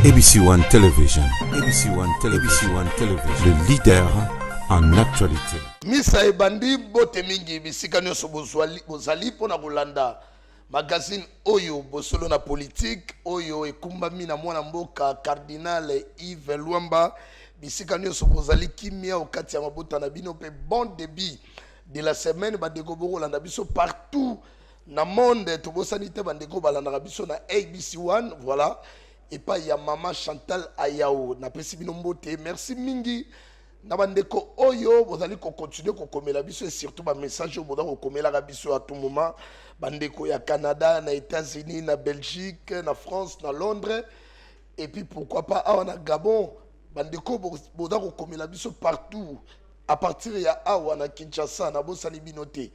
ABC One Television. ABC One Television. ABC One Television. Le leader en actualité. Misa ebandi bote mingi bisika nyoso bozali pona kolanda magazine oyo bosolo na politique oyo ekumbami na mwana mboka cardinal Yves Luamba bisika nyoso bozali kimia okati ya mabota na bino pe bon début de la semaine bandeko bokolanda biso partout na monde tobosani te bandeko balanda biso na ABC1 voilà et pas ya maman Chantal Ayao na pesi bino mbote merci mingi na bandeko oyo bozali ko continuer ko komela biso et surtout ba message boda ko komela ga biso à tout moment bandeko ya Canada na États-Unis na Belgique na France na Londres et puis pourquoi pas na Gabon bandeko boda ko komela biso partout à partir ya awa na Kinshasa na bosali binote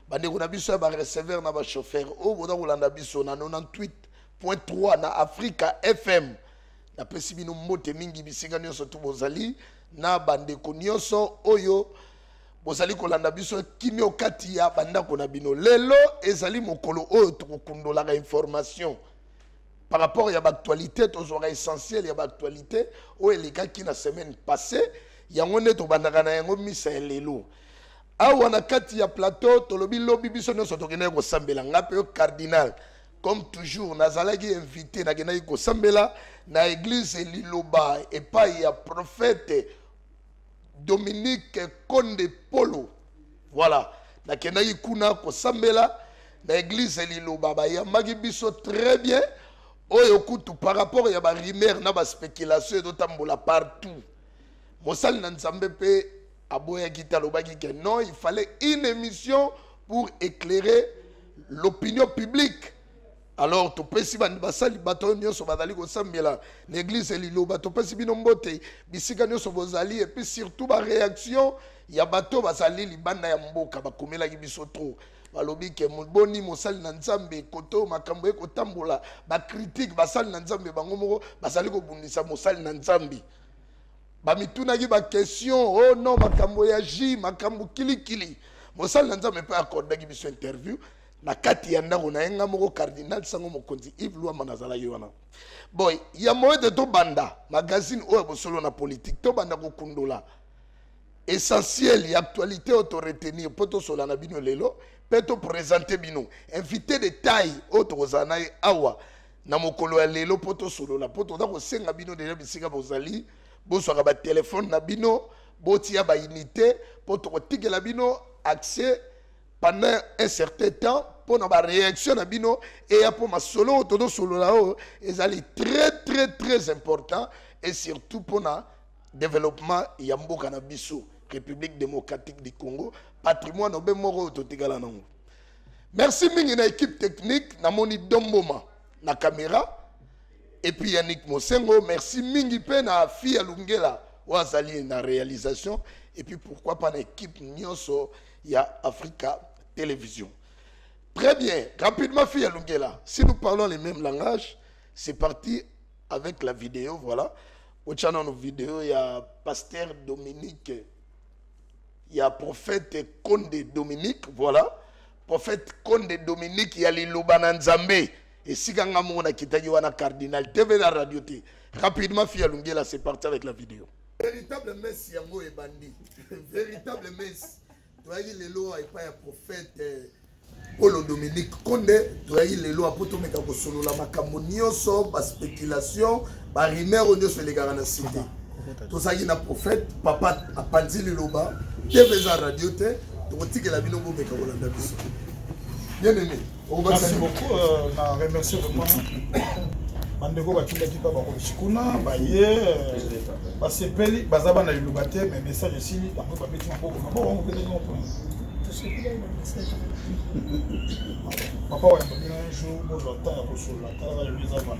bandeko na biso ba receveur na ba chauffeur o boda ko landa biso na 98.3 na Africa FM na pesi bino mbote mingi bisika nyonso tu bozali na bandeko nyonso oyo bozali kolanda biso kimi okati ya bandako na bino lelo ezali mokolo oyo tokokundola ka information par rapport ya actualité tozora essentiel ya actualité oyo elekaki na semaine passée yango nde tobandaka na yango misa ya lelo awa na kati ya plateau tolobi lobi biso nyonso tokendaki kosambela nga mpe yo cardinal comme toujours nazalaki invité nakendaki kosambela na église Liloba epai ya prophète Dominique Konde Polo voilà nakendaki kuna kosambela na église Liloba bayambaki biso très bien oyo kutu par rapport ya ba rumeur na ba spéculation ezotambola partout mosali na nzambe pe aboyaki talobaki que non il fallait une émission pour éclairer l'opinion publique. Alors, tu peux si basali bato nyonso bazali kosambela l'église Liloba to pesi bino mbote bisika nyonso bozali et puis surtout ba réaction ya bato bazali libanda ya mboka bakomela ki biso trop balobi ke moboni mosali na nzambe koto makambo ekotambola ba critique basali na nzambe bango moko bazali kobundisa mosali na nzambe ba mituna ki ba question oh non makambo ya ji makambo kilikili mosali na nzambe pe accorder ki biso interview na kati ya ndako na yenga moko cardinal sango mokonzi Yves Luamba nazala yona boy ya moye de to banda magazine oyo bosolo na politique to banda ko kundola essentiel ya actualité auto retenir poto sola na bino lelo peto présenter bino invité de taille auto zana awa na mokolo ya lelo poto solo la poto da ko senga bino de bisika bozali boswaka ba téléphone na bino botia ba unité poto ko tigela bino accès pendant un certain temps pour la réaction à bino et pour ma solo todo solo là ils allaient très important et surtout pour le développement yambo canabiso République démocratique du Congo patrimoine obe moro totigala nango merci mingi na équipe technique na moni domboma na caméra et puis Yannick Mosengo merci mingi pe na fille Lungela wazali na réalisation et puis pourquoi pas l'équipe nyonso ya Africa Télévision. Très bien, rapidement, Fille Lungela. Si nous parlons les mêmes langages, c'est parti avec la vidéo, voilà. Au channel nos vidéos, il y a Pasteur Dominique, il y a Prophète Konde Dominique, voilà. Prophète Konde Dominique, il y a Liloba Nzambe. Et si quand on a quitté Yohana Cardinal, TV la radio, rapidement, Fille Lungela, c'est parti avec la vidéo. Véritable messe Yango et Bandi. Véritable messe. Tu as eu les lois et pas un prophète Paul Dominique Konde. Tu as eu les lois pour tout mettre au solo la macamonioso, la spéculation, la rumeur au sur les garanties cité. Tu as eu un prophète, papa a panzi le loba, tu as fait la radio, tu as dit que la vie n'a pas été bien aimé. Merci beaucoup. Je remercie vraiment. Bandeko bakilaki pa bakosikuna baye basepeli bazaba na lilubate mais message aussi bango babeti maboko maboko ngopeli ngopeli papa wa mbona un jour bozota ya kosola tala les avant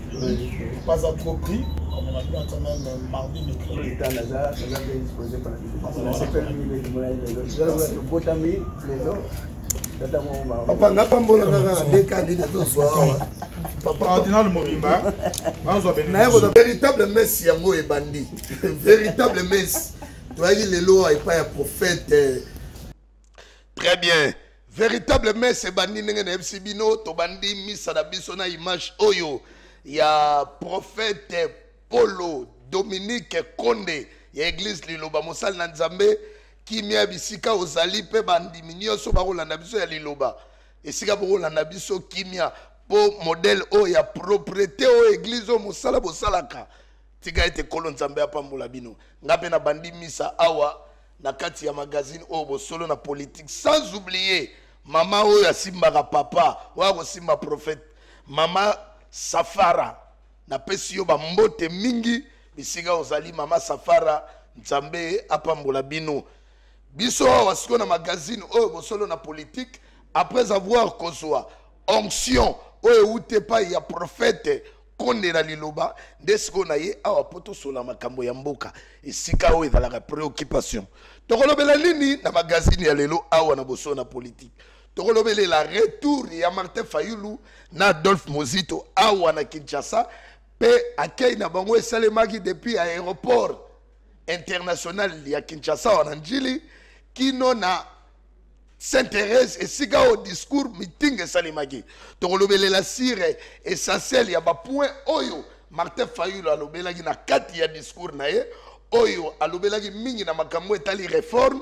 pas à trop pris on a bien entendu mardi mercredi dans la zone disposé par la sepeli le moyen de botami les autres. Papa n'a pas bon des candidats de soir. Papa ordinal Mobimba. Véritable messe Yango et Bandi. Véritable messe. Tu as dit les lois et pas un prophète. Très bien. Véritable messe Bandi n'engene FCBino to Bandi misa da biso na image oyo. Il y a prophète Polo Dominique Konde ya église liloba mosali na nzambe kimia bisika ozali pe bandimi nyonso bakolanda biso ya liloba esika bakolanda biso kimia po modèle o ya propriété o église o mosala bosalaka tika ete kolo nzambe apambola bino ngape na bandi misa awa na kati ya magazine o bosolo na politique sans oublier mama oyo asimbaka papa oyo akosimba prophète mama Safara na pesi yo bambote mingi bisika ozali mama Safara nzambe apambola bino biso awa siko na magazine oyo bosolo na politique après avoir kozwa onction oyo ute pa ya prophète Konde na liloba nde siko na ye awa poto sola makambo ya mboka esika oyo ezalaka préoccupation tokolobela nini na magazine ya lelo awa na bosolo na politique tokolobele la retour ya Martin Fayulu na Adolphe Mozito awa na Kinshasa pe akei na bango esalemaki depuis aéroport international ya Kinshasa wana njili kino na Sainte-Thérèse esika au discours meeting esalemaki tokolobele la sire essentiel ya ba point oyo Martin Fayulu alobelaki na kati ya discours na ye oyo alobelaki mingi na makambo etali réforme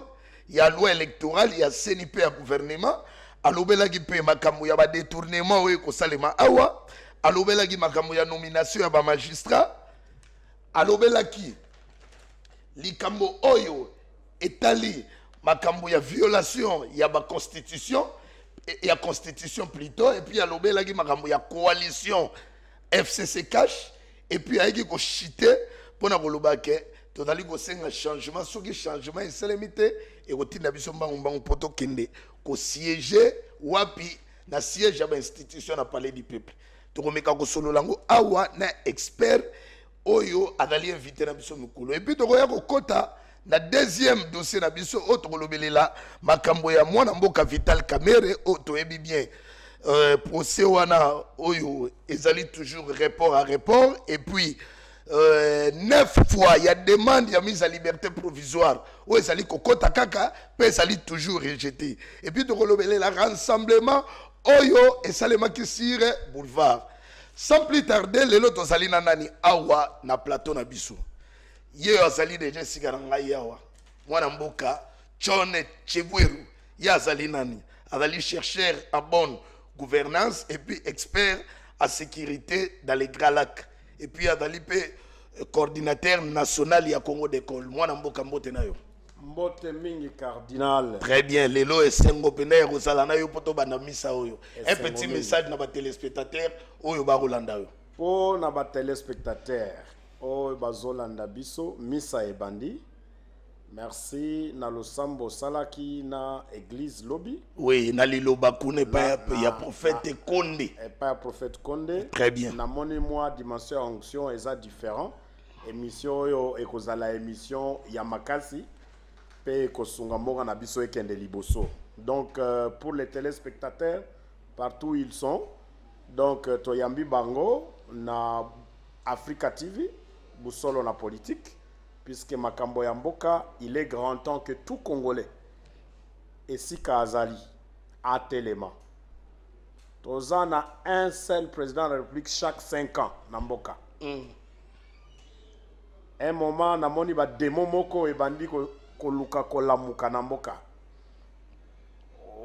ya loi électorale ya CNP ya gouvernement alobelaki pe makambo ya ba détournement oyo kosalema awa alobelaki makambo ya nomination ya ba magistrat alobelaki likambo oyo etali makambo ya violation ya ba constitution plutôt et puis alobelaki makambo ya coalition FCC cash et puis aiki ko chiter pona koloba ke tozali kosenga changement soki changement esalemi te ekotinda biso mbangu poto kende ko siéger wapi na siège ya ba institution na palais du peuple tokomeka kosolola yango awa na expert oyo azali invité na biso mikolo et puis tokoya kokota na deuxième dossier na biso oyo tokolobelela makambo ya mwana mboka Vital Kamerhe oyo toyebi bien procès wana oyo ezali toujours report à report et puis 9 fois il y a demande ya mise à liberté provisoire oyo ezali kokota kaka pe ezali toujours rejeté et puis tokolobelela rassemblement oyo esalemaki sire boulevard sans plus tarder lelo tozali na nani awa na plateau na biso ye azali déjà sika na ngai awa mwana mboka John Chebweru ye azali nani azali chercheur en bonne gouvernance et puis expert en sécurité dans les Grands Lacs et puis azali pe coordinateur national ya Congo d'école mwana mboka mbote na yo mbote mingi cardinal très bien lelo esengo pena ya kosala na yo poto bana misa oyo un petit message na ba téléspectateurs oyo ba rolanda yo po na ba téléspectateurs oyo bazolanda biso misa ebandi merci na losambo salaki na église lobi oui na liloba kune pa ya prophète Konde pa prophète Konde très bien na moni moi dimension onction eza différent émission oyo ekozala émission ya makasi pe kosunga mboka na biso ekende liboso donc pour les téléspectateurs partout où ils sont donc toyambi bango na Africa TV busolo na politique puisque makambo ya mboka il est grand temps que tout Congolais esika azali atelema tozana un seul président de la République chaque 5 ans na mboka un moment na moni ba demo moko ebandi koluka kolamuka na mboka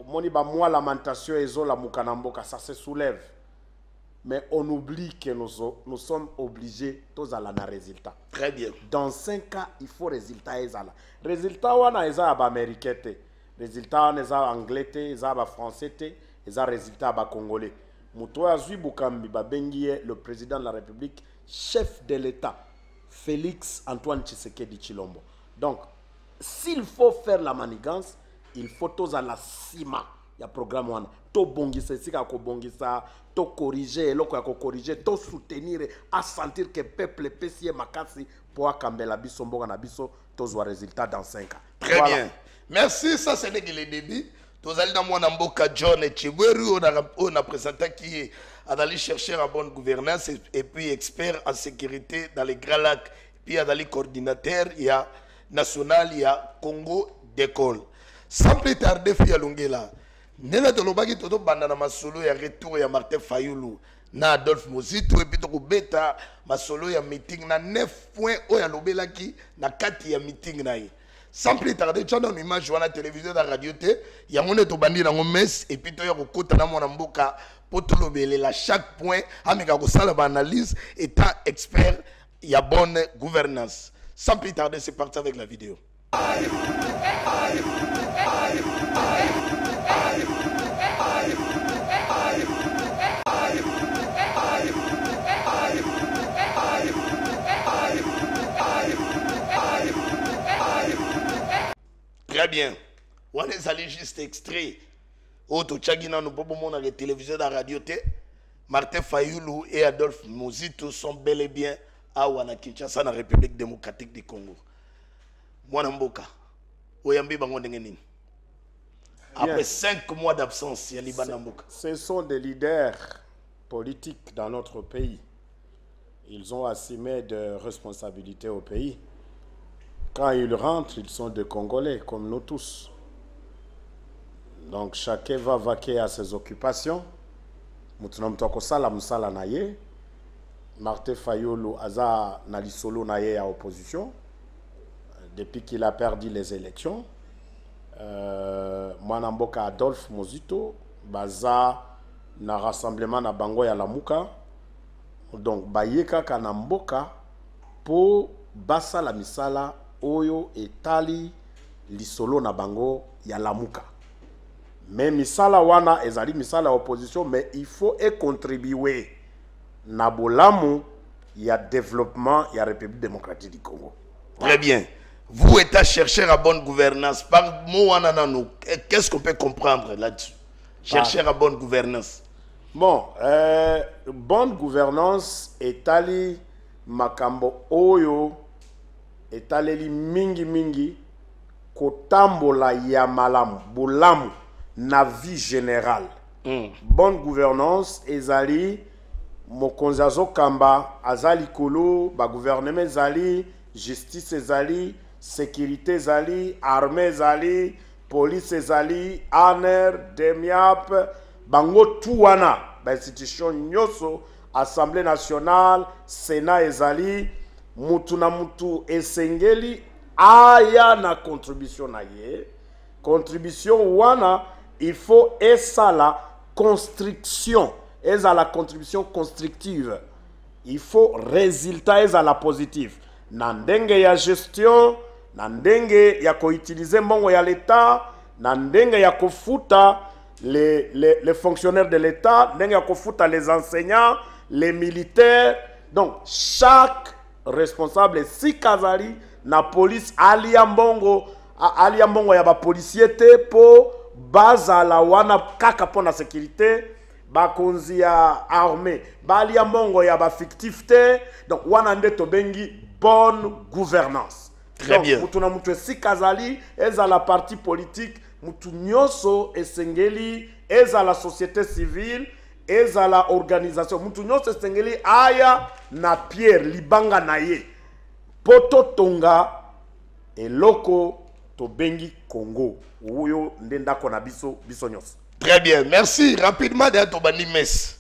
moni ba moi lamentation ezola muka na mboka ça se soulève mais on oublie que nous sommes obligés tous à la résultat. Très bien. Dans 5 ans, il faut résultat ezala. Résultat wana eza ba américain te. Résultat wana eza anglais te, eza ba français te, eza résultat ba congolais. Muto azui bukambi ba bengi le président de la République, chef de l'État, Félix Antoine Tshisekedi Tshilombo. Donc, s'il faut faire la manigance, il faut tous à la cima. Il y a programme wana. To bongisa sika ko bongisa, to corriger, eloko ya ko corriger, to soutenir, à sentir que peuple pesie makasi pour akambela biso mboka na biso, to zwa résultat dans 5 ans. Très voilà. Bien. Merci, ça c'est le début. Tozali na mwana mboka John Chebweru on a présenté qui est adali chercheur en bonne gouvernance et puis expert en sécurité dans les Grands Lacs, puis adali coordinateur il y a national il y a Congo d'école. Sans plus tarder Fia Lungela. Nena tolobaki toto banda na masolo ya retour ya Martin Fayulu na Adolphe Mozito et puis to beta masolo ya meeting na 9 points o ya lobelaki na kati ya meeting na ye. Sans plus tarder, tu as une image à la télévision, à la radio, il y a un bandi dans le mess et puis tu as un côté dans mon amboka pour te lever là chaque point, avec une analyse, étant expert, il y a bonne gouvernance. Sans plus tarder, c'est parti avec la vidéo. Très bien. On est allé juste extrait. Auto Tchagina, nous pouvons la télévision, la radio. Martin Fayoulou et Adolphe Mozito sont bel et bien à Wana Kinshasa, la République démocratique du Congo. Mwanamboka. Oyambi bango ndengenin. Après 5 mois d'absence, il y a Libanamboka. Ce sont des leaders politiques dans notre pays. Ils ont assumé de responsabilités au pays. Quand ils rentrent, ils sont des Congolais, comme nous tous. Donc chacun va vaquer à ses occupations. Martin Fayoulou aza na lisolo na ye à opposition depuis qu'il a perdu les élections. Mwanamboka Adolphe Mozito baza na rassemblement na bango ya Lamuka. Donc bayeka kanamboka po basa la misala oyo etali lisolo na bango ya Lamuka. Mais misala wana ezali misala opposition, mais il faut contribuer na bolamu ya développement ya République démocratique du Congo. Très bien. Vous êtes chercheur à bonne gouvernance. Par mot wanananou, qu'est-ce qu'on peut comprendre là-dessus? Chercheur à bonne gouvernance. Bon, bonne gouvernance etali makambo oyo etaleli mingi kotambola ya malamu bolamu na vie générale. Bonne gouvernance ezali mokonzi azokamba azali kolo ba gouvernement ezali justice ezali sécurité ezali armée ezali police ezali ANR DEMIAP bango tout wana ba institution nyoso assemblée nationale sénat ezali mutu na mutu esengeli aya na contribution na ye. Contribution wana il faut esa la construction, esa la contribution constructive. Il faut résultat esa la positif. Na ndenge ya gestion, na ndenge ya ko utiliser mbongo ya l'État, na ndenge ya kofuta les fonctionnaires de l'État, ndenge ya kofuta les enseignants, les militaires. Donc chaque responsable si kazali na police alia mbongo ya ba policier te po baza la wana kaka po na sécurité bakonzi ya armée balia mbongo ya ba fictif te. Donc wana nde to bengi bonne gouvernance. Très bien. Mutu na mutu si kazali eza la parti politique mutu nyoso esengeli eza la société civile eza la organisation mutu nyoso esengeli aya na Pierre libanga na ye poto tonga eloko to bengi Congo uyo ndenda kona biso nyos. Très bien, merci. Rapidement de Tobani Mess.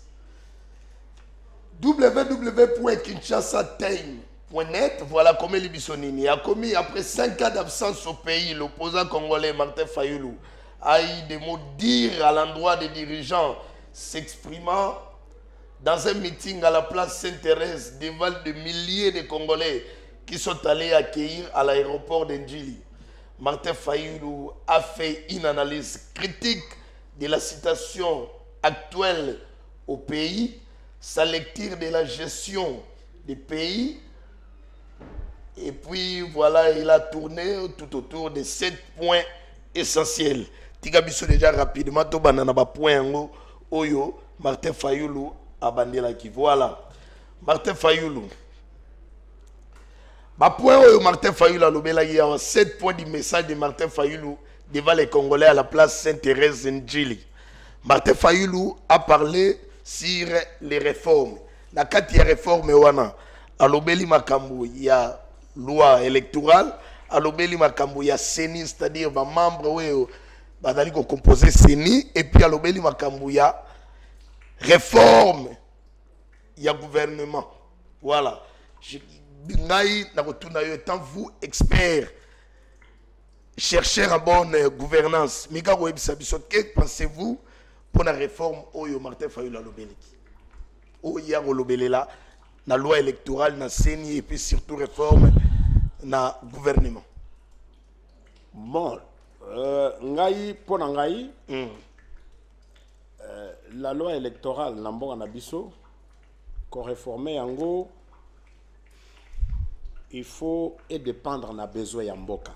www.kinshasatime.net. Voilà comment les Bissonini a commis après 5 ans d'absence au pays. L'opposant congolais Martin Fayoulou a eu des mots durs à l'endroit des dirigeants, s'exprimant dans un meeting à la place Sainte-Thérèse devant de milliers de Congolais qui sont allés accueillir à l'aéroport d'Ndjili. Martin Fayoulou a fait une analyse critique de la situation actuelle au pays, sa lecture de la gestion des pays, et puis voilà, il a tourné tout autour de 7 points essentiels. Tigabiso déjà rapidement, tout banana ba point oyo Martin Fayoulou a bandela qui voilà. Martin Fayoulou. Ma point oyo Martin Fayoulou a lobela il y a 7 points du message de Martin Fayoulou devant les Congolais à la place Sainte-Thérèse Ndjili. Martin Fayoulou a parlé sur les réformes. La 4e réforme wana a lobeli makambo il y a loi électorale, a lobeli makambo il y a CENI, c'est-à-dire ba membre oyo badali ko composer CENI, et puis a lobeli makambo il y a réforme il y a gouvernement. Voilà. Étant vous, expert, chercheur en bonne gouvernance, que pensez-vous pour la réforme Oyo Martin Fayulu Lobeleki? Oya Lobélela, la loi électorale, la CENI et puis surtout réforme na gouvernement. Bon, ngai pour ngai, la loi électorale n'ambo anabiso, qu'on réforme yango, il faut et dépendre na besoin yamboka.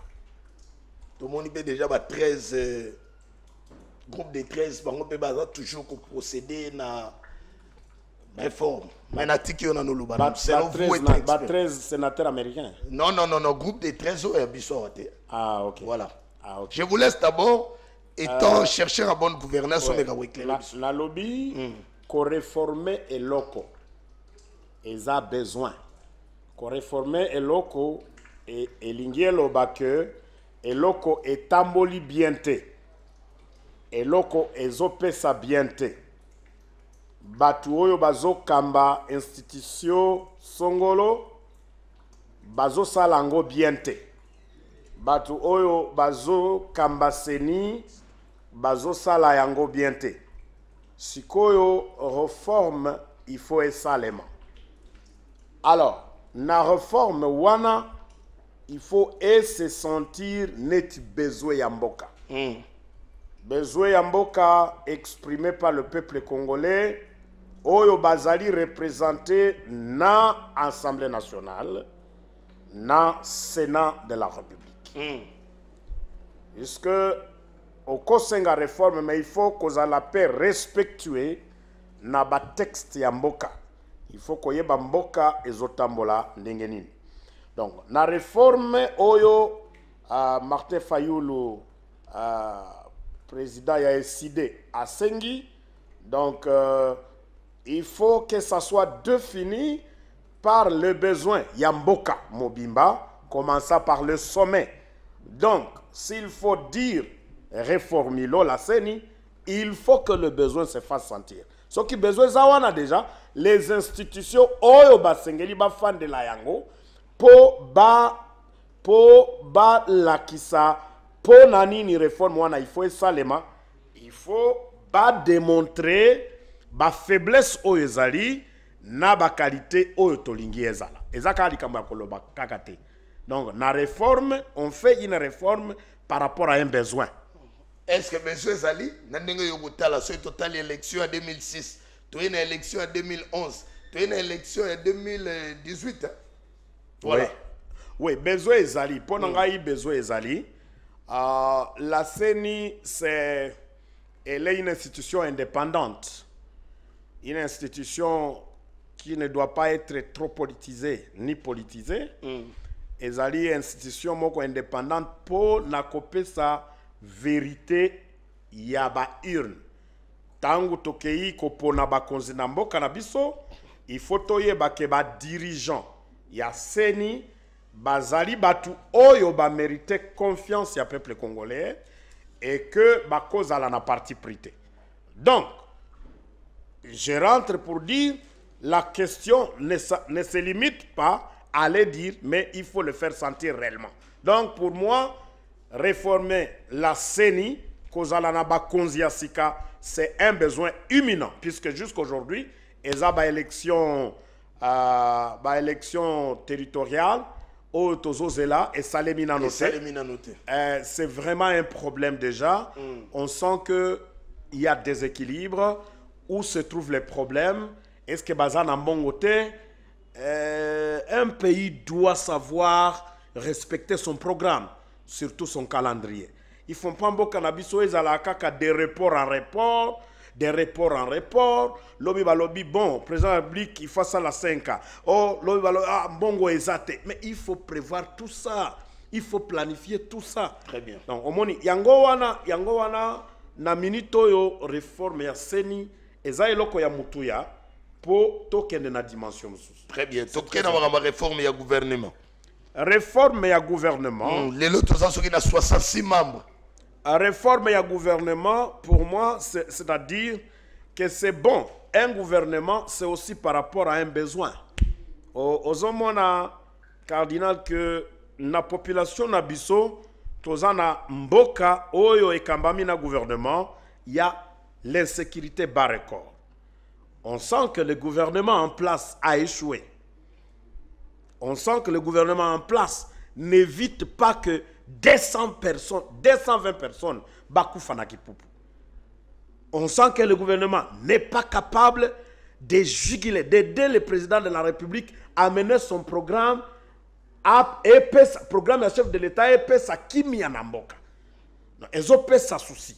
Tout le monde peut déjà 13 groupes de 13, on peut toujours procéder à la réforme. Mais c'est 13 sénateurs américains. Non, groupe de 13 Ah, ok. Voilà. Ah, okay. Je vous laisse d'abord, étant chercher la bonne gouvernance, la lobby, qu'on réformer et loco. Ils ont besoin. Qu'on réformer et loco, et l'ingielo baque, et loco et tamboli biente. Et loco et zopesa biente. Batu oyo bazo kamba institution songolo, bazo salango biente. Batu oyo bazo kamba seni, bazo sala yango biente. Sikoyo réforme, il faut esalema. Alors, na réforme wana, il faut se sentir net besoin yamboka. Besoin yamboka exprimé par le peuple congolais, oyo bazali représenté na Assemblée nationale, na Sénat de la République. Puisque au Kosenga réforme, mais il faut qu'on a la paix respectuée na ba texte yamboka. Il faut qu'on y ait mboka ezotambola ndengenini. Donc, na réforme oyo Martin Fayulu président a décidé à Sengi. Donc, il faut que ça soit défini par le besoin. Yamboka Mobimba, commençant par le sommet. Donc, s'il faut dire réformilo la CENI, il faut que le besoin se fasse sentir. Ce qui besoin, ça déjà, les institutions, oyo basengeli ba fan de la yango, po ba la kisa, po nani ni réforme wana, il faut salema, il faut ba démontrer ba faiblesse oyo ezali na ba qualité oyo tolingi ezala. Ezaka likamba koloba kakate. Donc na réforme, on fait une réforme par rapport à un besoin. Est-ce que M. Zali, Nandenge Yogutala, ce total élection en 2006, tu as une élection en 2011, tu as une élection en 2018. Hein? Voilà. Oui, besoin Zali. Pour nous, besoin Zali. La CENI, elle est une institution indépendante. Une institution qui ne doit pas être trop politisée ni politisée. Et Zali est une institution indépendante pour n'accoper sa vérité yaba urne. Tangu tokei kopona bakonzi na mboka na biso, il faut toyeba ke ba dirigeant ya CENI bazali batu oyo ba mérite confiance ya peuple congolais et que ba cause ala na parti prité. Donc, je rentre pour dire la question ne se limite pas à le dire, mais il faut le faire sentir réellement. Donc, pour moi, réformer la CENI, c'est un besoin imminent, puisque jusqu'aujourd'hui, il y a une élection territoriale, c'est vraiment un problème déjà. On sent qu'il y a des équilibres. Où se trouvent les problèmes? Est-ce que Bazan a bon côté? Un pays doit savoir respecter son programme, surtout son calendrier. Ils font pas un beau cannabis, ils ont des reports en report, des reports en report. Lobby va lobby, bon, président de la République, il fait ça à la 5 ans. Oh, lobby va lobby, ah, bon, exact. Mais il faut prévoir tout ça. Il faut planifier tout ça. Très bien. Donc, au moins, yango wana, na minito yo réforme ya CENI, eza eloko ya mutuya, pour tokende na dimension. Très bien. Tokende na réforme ya gouvernement. Réforme ya gouvernement. Les autres qui ont 66 membres. Réforme ya gouvernement, pour moi, c'est-à-dire que c'est bon. Un gouvernement, c'est aussi par rapport à un besoin. Aux hommes, on a cardinal que la population na biso, tozana mboka, oyo et kambami na gouvernement, il y a l'insécurité bas record. On sent que le gouvernement en place a échoué. On sent que le gouvernement en place n'évite pas que 200 personnes, 220 personnes, bakoufana kipupu. On sent que le gouvernement n'est pas capable de juguler, d'aider le président de la République à mener son programme, programme de chef de l'État, et sa kimia namboka. Ils ont sa souci.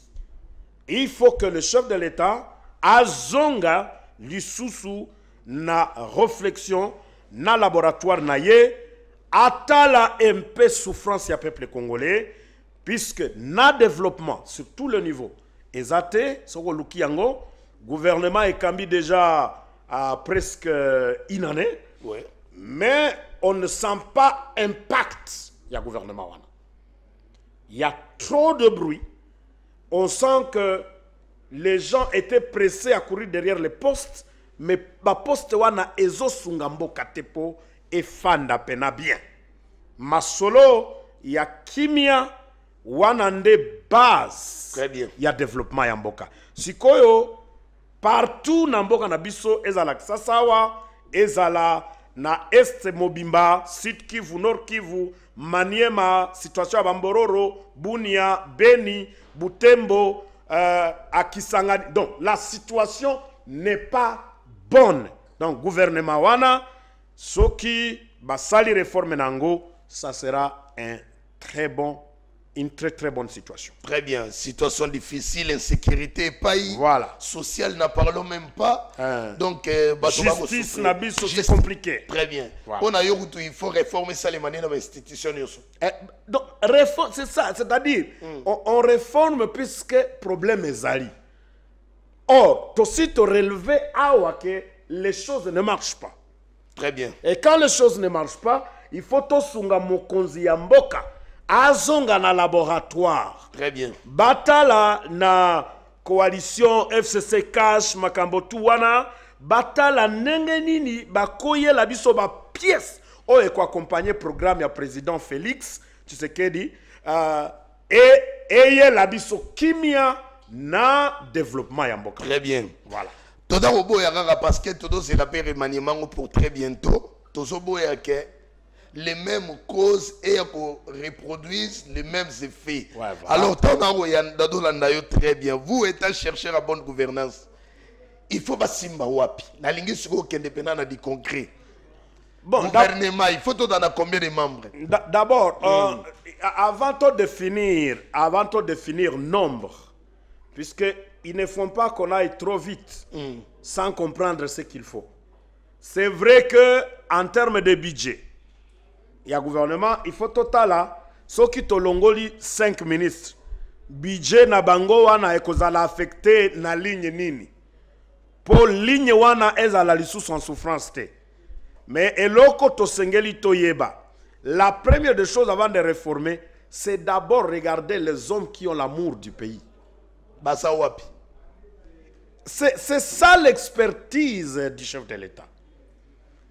Il faut que le chef de l'État azonga lisusu na réflexion na laboratoire na ye atala MP souffrance ya peuple congolais puisque na développement sur tout le niveau ezate soko luki yango gouvernement ekambi déjà à presque une année, ouais. Mais on ne sent pas impact ya gouvernement wana. Il y a trop de bruit. On sent que les gens étaient pressés à courir derrière les postes, mais ba poste wana ezo sungambo katepo et fanda pena bien. Masolo, il y a kimia wana nde base. Très bien. Il y a développement ya mboka. Sikoyo partout na mboka na biso ezala Sasawa, ezala na Est Mobimba, Sud Kivu, Nord Kivu, Maniema, situation à Bambororo, Bunia, Beni, Butembo, à Kisangani. Donc, la situation n'est pas bonne. Donc, gouvernement wana, soki basali réforme nango, ça sera une très très bonne situation. Très bien. Situation difficile, insécurité, pays voilà. Social, n'en parlons même pas. Donc, justice, c'est compliqué. Très bien. Voilà. Il faut réformer ça les manières dans l'institution. Donc, réforme, c'est ça. C'est-à-dire, on réforme puisque problème est zali. Or, aussi te relever que les choses ne marchent pas. Très bien. Et quand les choses ne marchent pas, il faut to sunga mokonzi ya mboka. Azonga na laboratoire. Très bien. Batala na coalition FCC Cash Makambotu wana. Batala nenge nini bakoye la biso ba pièce. Oye ko accompagner programme ya président Félix Tshisekedi. Et la biso kimia na développement ya mboka. Très bien. Voilà. Toda robo ya rara parce que todo c'est la paix remaniement pour très bientôt. Tozobo ya ke les mêmes causes et reproduisent les mêmes effets. Ouais, voilà. Alors, très bien. Vous, étant chercheur à bonne gouvernance, il faut pas simba wapi. La ligne sur qui est indépendante du concret. Bon, gouvernement, il faut tout dans combien de membres? D'abord, avant de définir nombre, puisqu'ils ne font pas qu'on aille trop vite sans comprendre ce qu'il faut. C'est vrai que en termes de budget, il y a gouvernement, il faut total là, ceux qui tolongoli 5 ministres, budget na bango wana ekozala affecté na ligne nini. Pour ligne wana ezala lisusu en souffrance te. Mais eloko tosengeli toyeba. La première des choses avant de réformer, c'est d'abord regarder les hommes qui ont l'amour du pays. Basa wapi. C'est ça l'expertise du chef de l'État.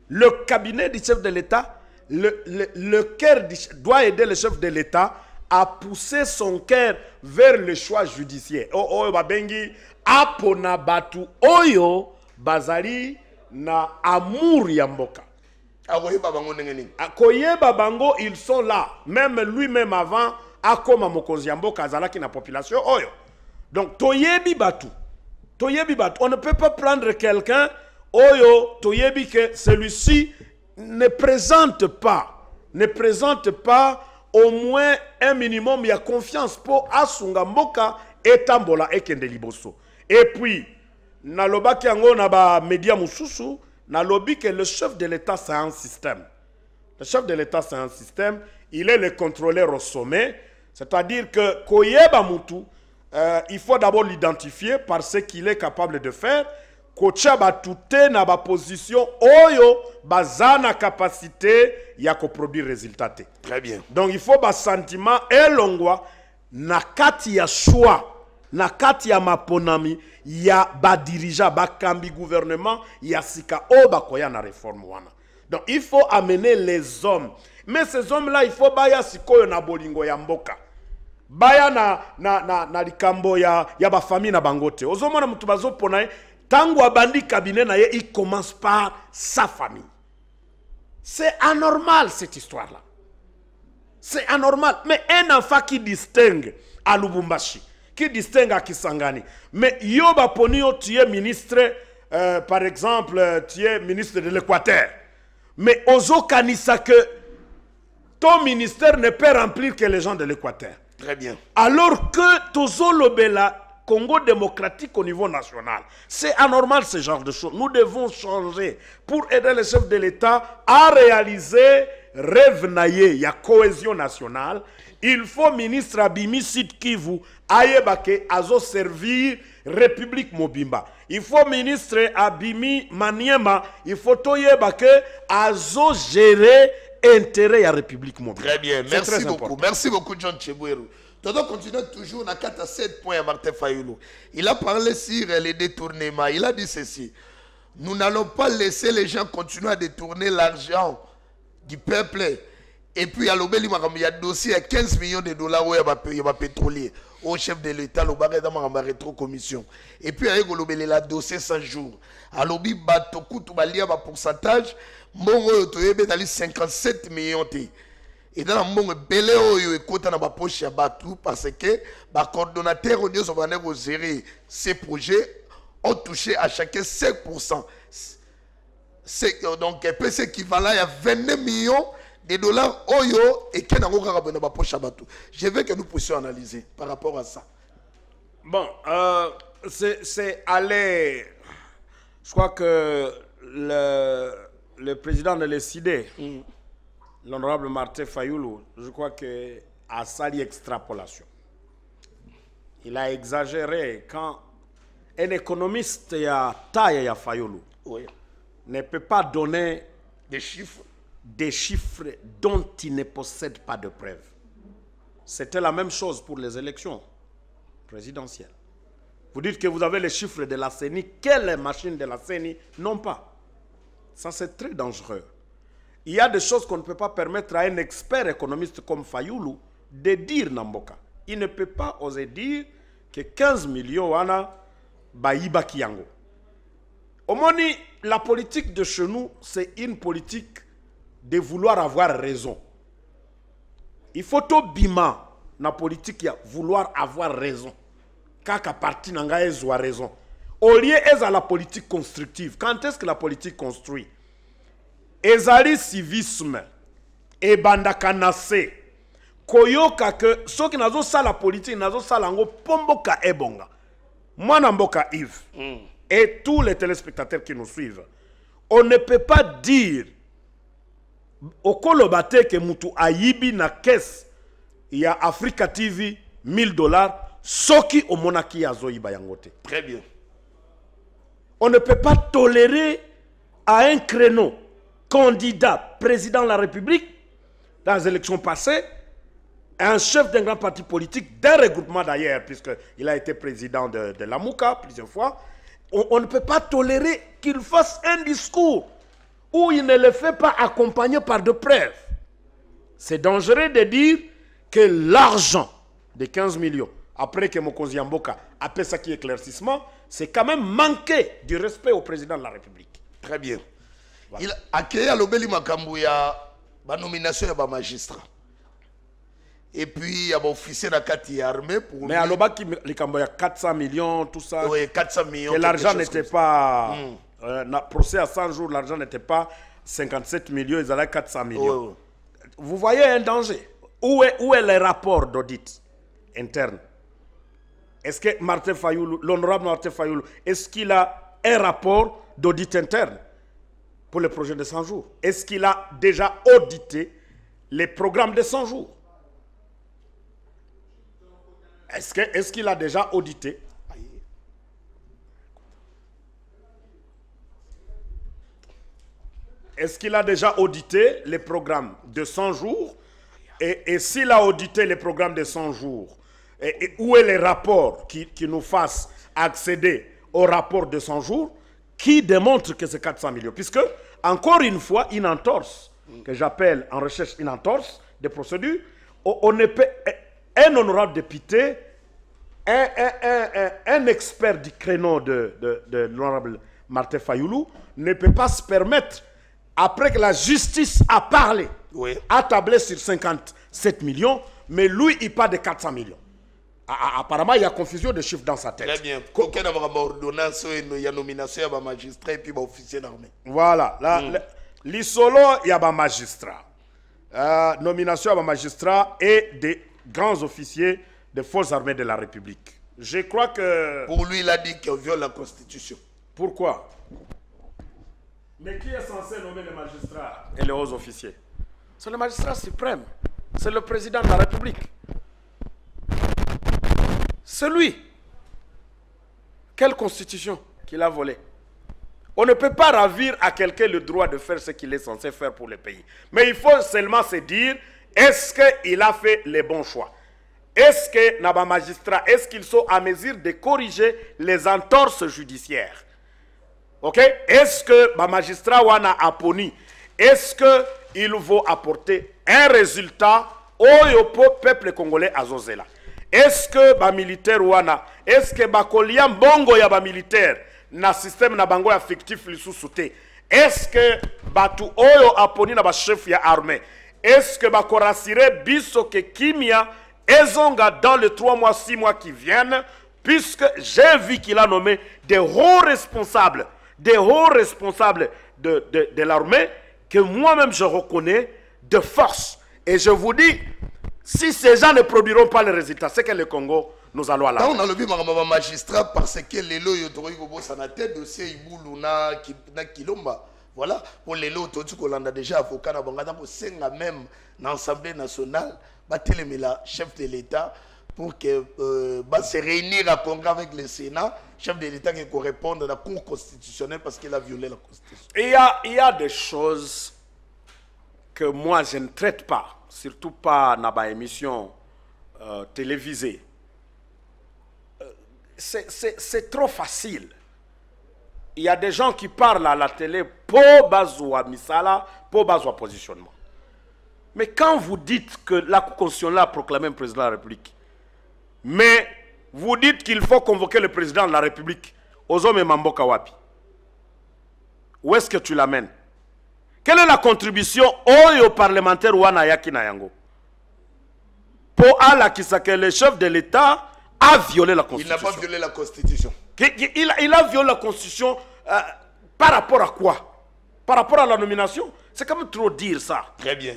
Le cabinet du chef de l'État, le cœur doit aider le chef de l'État à pousser son cœur vers le choix judiciaire. Oyo babengi apona batu oyo bazali na amour ya mboka. Akoyeba bango, ils sont là. Même lui-même avant, akoma mokonzi ya mboka azalaki na population oyo. Donc toyebi batu. Toyebi batu. On ne peut pas prendre quelqu'un oyo toyebi que celui-ci ne présente pas au moins un minimum de confiance pour asunga mboka etambola ekende liboso. Et puis, nalobaki yango na ba média mususu, nalobi que le chef de l'État c'est un système. Le chef de l'État c'est un système, il est le contrôleur au sommet, c'est-à-dire que koyeba mutu, il faut d'abord l'identifier par ce qu'il est capable de faire. Kocha batute na ba position oyo bazana capacité ya ko produire résultat. Très bien. Donc il faut ba sentiment elongwa na kati ya choix na kati ya maponami ya ba dirigeant ba kambi gouvernement ya sika o bakoya na réforme wana. Donc il faut amener les hommes. Mais ces hommes-là, il faut baya sikoyo na bolingo ya mboka. Baya na likambo ya ba famille na bangote. Ozomona mutu bazopona tangu abandi cabinet na ye, il commence par sa famille. C'est anormal cette histoire-là. C'est anormal. Mais un enfant qui distingue à Lubumbashi, qui distingue à Kisangani, mais Yoba Ponio, tu es ministre, par exemple, tu es ministre de l'Équateur. Mais Ozo Kanissa que ton ministère ne peut remplir que les gens de l'Équateur. Très bien. Alors que Tozo Lobela, Congo démocratique au niveau national. C'est anormal ce genre de choses. Nous devons changer pour aider les chefs de l'État à réaliser rêve naïe, il y a cohésion nationale. Il faut ministre Abimi Sid Kivu Ayebake Azo servir République Mobimba. Il faut ministre Abimi Maniema, il faut Toyebake Azo gérer intérêt à République Mobimba. Très bien, merci beaucoup. Important. Merci beaucoup John Chebouérou. Toto continue toujours dans 4 à 7 points à Martin Fayoulou. Il a parlé sur les détournements. Il a dit ceci. Nous n'allons pas laisser les gens continuer à détourner l'argent du peuple. Et puis, il y a un dossier à 15 millions de dollars où il y a un pétrolier au chef de l'État, le barré dans ma rétro-commission. Et puis, il y a un dossier 100 jours. Alors, il y a un pourcentage, il y a 57 millions. Et dans le monde, il y a un poche parce que les coordonnateurs ont géré ces projets, ont touché à chacun 5%. Donc, c'est équivalent à 29 millions de dollars oyo et qui n'a pas poche. Je veux que nous puissions analyser par rapport à ça. Bon, c'est aller. Je crois que le président de l'ECD, l'honorable Martin Fayoulou, je crois que a sali extrapolation. Il a exagéré quand un économiste ya taille ya Fayoulou ne peut pas donner des chiffres dont il ne possède pas de preuves. C'était la même chose pour les élections présidentielles. Vous dites que vous avez les chiffres de la CENI, quelles machines de la CENI n'ont pas. Ça, c'est très dangereux. Il y a des choses qu'on ne peut pas permettre à un expert économiste comme Fayoulou de dire Namboka. Il ne peut pas oser dire que 15 millions wana baïba kiyango. Au moins, la politique de chez nous, c'est une politique de vouloir avoir raison. Il faut tout bima na politique ya vouloir avoir raison. Kaka parti nanga a raison. Au lieu de la politique constructive, quand est-ce que la politique construit? Ezali civisme et bandakanase koyoka que ceux qui nazo sa la politique nazo sa lango pomboka ebonga. Moi namboka Yves et tous les téléspectateurs qui nous suivent, on ne peut pas dire au kolobate que mutu ayibi na caisse ya Africa TV $1000 soki o monaki azo yiba yangote. Très bien. On ne peut pas tolérer à un créneau candidat président de la République dans les élections passées, un chef d'un grand parti politique, d'un regroupement d'ailleurs, puisqu'il a été président de la Mouka plusieurs fois, on ne peut pas tolérer qu'il fasse un discours où il ne le fait pas accompagné par de preuves. C'est dangereux de dire que l'argent de 15 millions, après que Mokonzi Mboka a fait ça qui éclaircissement, c'est quand même manquer du respect au président de la République. Très bien. Voilà. Il a accueilli à l'obéli makambu ya ba nomination ya ba magistrat. Et puis il y a un officier de la Kati armée pour. Mais à l'obaki les Camboya 400 millions tout ça. Oui, 400 millions. Et l'argent n'était pas procès à 100 jours, l'argent n'était pas 57 millions, ils allaient 400 millions. Oui. Vous voyez un danger. Où est le rapport d'audit interne? Est-ce que Martin Fayoulou, l'honorable Martin Fayoulou, est-ce qu'il a un rapport d'audit interne pour le projet de 100 jours? Est-ce qu'il a déjà audité les programmes de 100 jours? Est-ce qu'il a déjà audité? Est-ce qu'il a déjà audité les programmes de 100 jours? Et s'il a audité les programmes de 100 jours, et où est les rapports qui nous fassent accéder au rapport de 100 jours qui démontre que c'est 400 millions. Puisque, encore une fois, une entorse, que j'appelle en recherche une entorse de procédure, on ne peut, un honorable député, un expert du créneau de l'honorable Martin Fayoulou ne peut pas se permettre, après que la justice a parlé, a tablé sur 57 millions, mais lui, il parle de 400 millions. Apparemment, il y a confusion de chiffres dans sa tête. Très bien. Aucun ordonnance, il y a nomination, il y a magistrat et puis officier d'armée. Voilà. L'isolo, il y a magistrat. Nomination à magistrat et des grands officiers des forces armées de la République. Je crois que... Pour lui, il a dit qu'il viole la Constitution. Pourquoi? Mais qui est censé nommer les magistrats et les hauts officiers? C'est le magistrat suprême. C'est le président de la République. C'est lui. Quelle constitution qu'il a volée? On ne peut pas ravir à quelqu'un le droit de faire ce qu'il est censé faire pour le pays. Mais il faut seulement se dire, est-ce qu'il a fait les bons choix? Est-ce que Naba magistrat, est-ce qu'ils sont à mesure de corriger les entorses judiciaires? Ok? Est-ce que ma magistrat wana aponi? Est-ce qu'il va apporter un résultat au peuple congolais à Zozela? Est-ce que ba militaire wana, est-ce que ba koliam bongo ya ba militaire na système na bango ya fictif lisusuté? Est-ce que batu oyo aponi na ba chef ya armée? Est-ce que ba korasire biso ke kimia ezonga dans les 3 mois, 6 mois qui viennent, puisque j'ai vu qu'il a nommé des hauts responsables de l'armée que moi-même je reconnais de force. Et je vous dis, si ces gens ne produiront pas les résultats, c'est que le Congo, nous allons à la... On a le magistrat parce que les lots, ils ont tête dossier, Iboulou, na Kilomba. Voilà, pour les lots, on a déjà avocat, on a même dans l'Assemblée nationale, le chef de l'État, pour que se réunir à Congrès avec le Sénat, chef de l'État qui correspond à la Cour constitutionnelle parce qu'il a violé la Constitution. Il y a des choses que moi je ne traite pas, surtout pas dans ma émission télévisée. C'est trop facile. Il y a des gens qui parlent à la télé pour bazoua misala, pour bazoua positionnement. Mais quand vous dites que la Constitution a proclamé un président de la République, mais vous dites qu'il faut convoquer le président de la République, Ozome Mamboka Wapi, où est-ce que tu l'amènes? Quelle est la contribution aux parlementaires Wana Yaki Nayango? Pour Allah qui sait que le chef de l'État a violé la Constitution. Il n'a pas violé la Constitution. Il a violé la Constitution par rapport à quoi? Par rapport à la nomination? C'est quand même trop dire ça. Très bien.